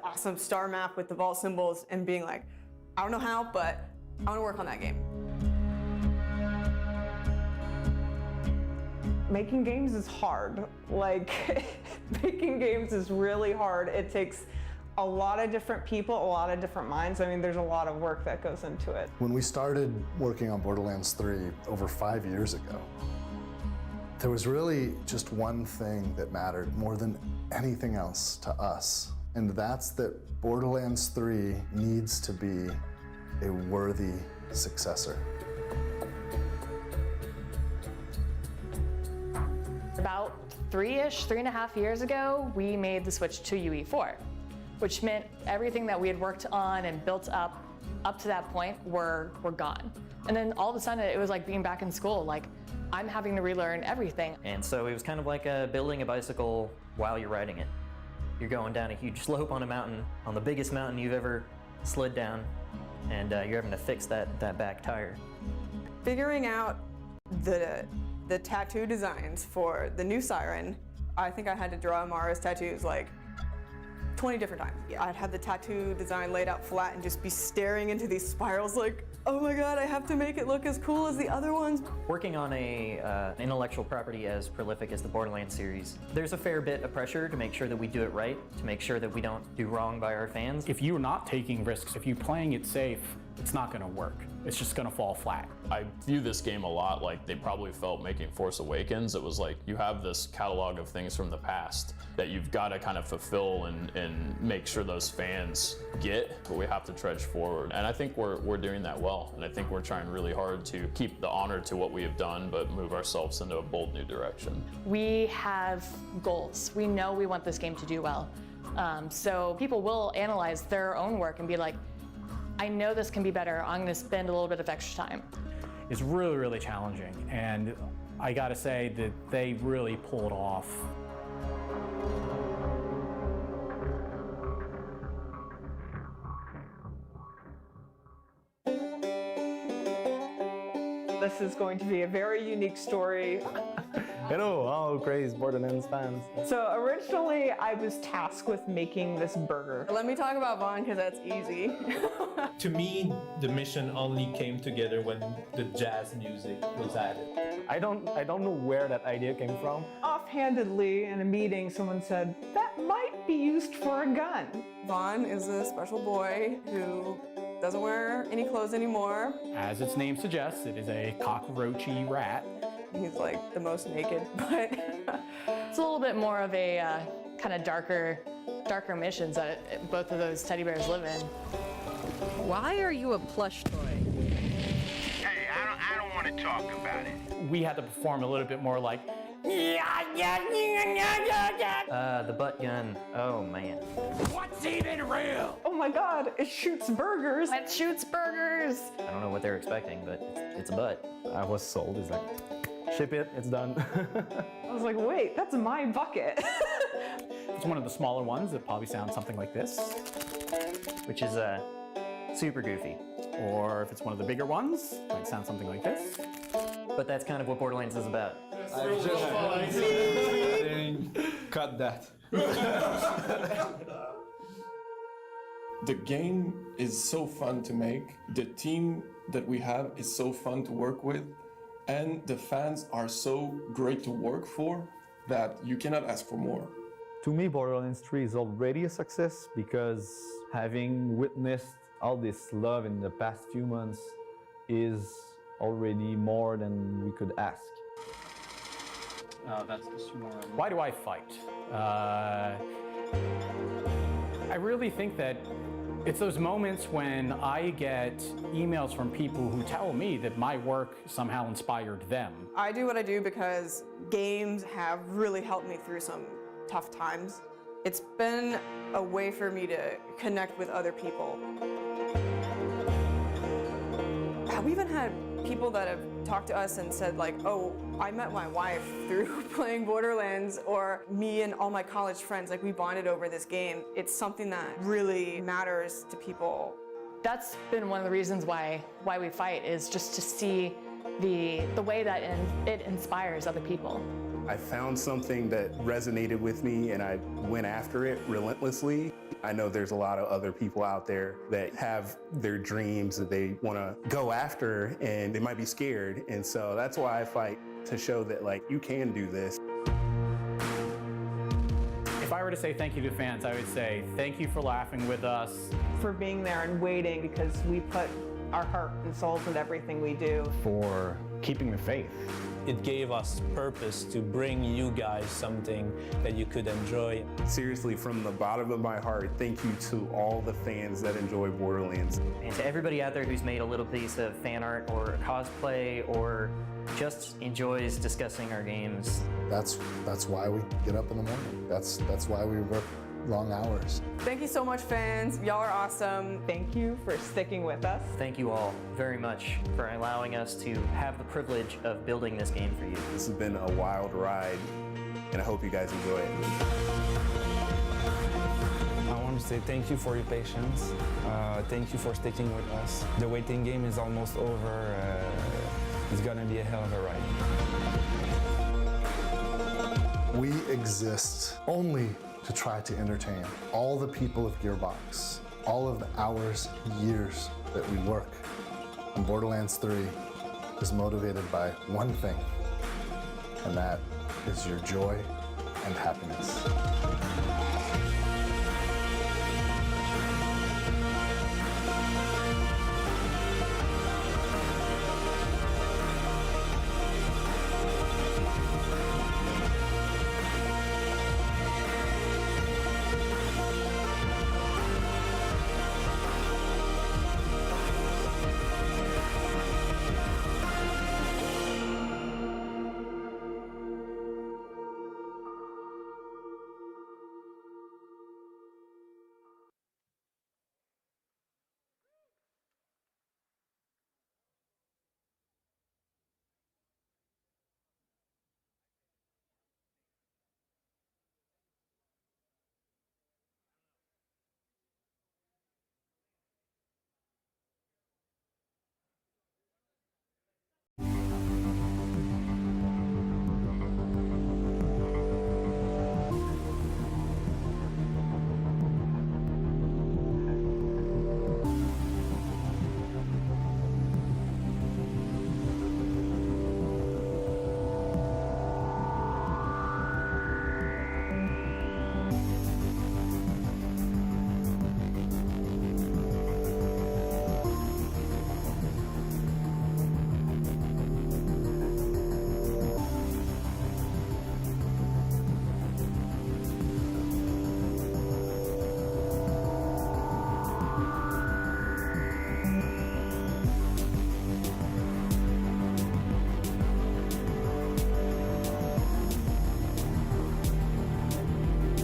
awesome star map with the vault symbols and being like, I don't know how, but I want to work on that game. Making games is hard. Like, making games is really hard. It takes a lot of different people, a lot of different minds. I mean, there's a lot of work that goes into it. When we started working on Borderlands 3 over 5 years ago, there was really just one thing that mattered more than anything else to us, and that's that Borderlands 3 needs to be a worthy successor. About 3.5 years ago, we made the switch to UE4, which meant everything that we had worked on and built up to that point were gone. And then all of a sudden, it was like being back in school. Like, I'm having to relearn everything. And so it was kind of like building a bicycle while you're riding it. You're going down a huge slope on a mountain, on the biggest mountain you've ever slid down, and you're having to fix that back tire. Figuring out the tattoo designs for the new Siren, I think I had to draw Amara's tattoos like 20 different times. I'd have the tattoo design laid out flat and just be staring into these spirals like, oh my god, I have to make it look as cool as the other ones. Working on a intellectual property as prolific as the Borderlands series, there's a fair bit of pressure to make sure that we do it right, to make sure that we don't do wrong by our fans. If you're not taking risks, if you're playing it safe, it's not going to work. It's just going to fall flat. I view this game a lot like they probably felt making Force Awakens. It was like you have this catalog of things from the past that you've got to kind of fulfill and make sure those fans get, but we have to trudge forward. And I think we're doing that well. And I think we're trying really hard to keep the honor to what we have done, but move ourselves into a bold new direction. We have goals. We know we want this game to do well. So people will analyze their own work and be like, I know this can be better. I'm going to spend a little bit of extra time. It's really, really challenging. And I got to say that they really pulled off. This is going to be a very unique story. Hello, all crazy Borderlands fans. So originally, I was tasked with making this burger. Let me talk about Vaughn, because that's easy. To me, the mission only came together when the jazz music was added. I don't know where that idea came from. Offhandedly, in a meeting, someone said, that might be used for a gun. Vaughn is a special boy who doesn't wear any clothes anymore. As its name suggests, it is a cockroachy rat. He's like the most naked, but It's a little bit more of a kind of darker missions that both of those teddy bears live in. Why are you a plush toy? Hey, I don't want to talk about it. We had to perform a little bit more like, The butt gun, oh man. what's even real? Oh my god, it shoots burgers. It shoots burgers. I don't know what they're expecting, but it's a butt. I was sold. It's like, ship it, it's done. I was like, wait, that's my bucket. It's one of the smaller ones. It probably sounds something like this. Which is super goofy. Or if it's one of the bigger ones, it might sound something like this. But that's kind of what Borderlands is about. Cut that. The game is so fun to make. The team that we have is so fun to work with. And the fans are so great to work for that you cannot ask for more. To me, Borderlands 3 is already a success because having witnessed all this love in the past few months is already more than we could ask. That's the swarm. Why do I fight? I really think that it's those moments when I get emails from people who tell me that my work somehow inspired them. I do what I do because games have really helped me through some tough times. It's been a way for me to connect with other people. we even had people that have talked to us and said like, oh, I met my wife through playing Borderlands, or me and all my college friends, like we bonded over this game. It's something that really matters to people. That's been one of the reasons why we fight, is just to see the way that it inspires other people. I found something that resonated with me and I went after it relentlessly. I know there's a lot of other people out there that have their dreams that they want to go after and they might be scared. And so that's why I fight, to show that like you can do this. If I were to say thank you to fans, I would say thank you for laughing with us. For being there and waiting, because we put our heart and souls into everything we do. For keeping the faith. It gave us purpose to bring you guys something that you could enjoy. Seriously, from the bottom of my heart, thank you to all the fans that enjoy Borderlands. And to everybody out there who's made a little piece of fan art or cosplay or just enjoys discussing our games. That's why we get up in the morning. That's why we work long hours. Thank you so much, fans. Y'all are awesome. Thank you for sticking with us. Thank you all very much for allowing us to have the privilege of building this game for you. This has been a wild ride, and I hope you guys enjoy it. I want to say thank you for your patience. Thank you for sticking with us. The waiting game is almost over. It's gonna be a hell of a ride. We exist only to try to entertain all the people of Gearbox, all of the hours, years that we work on Borderlands 3 is motivated by one thing, and that is your joy and happiness.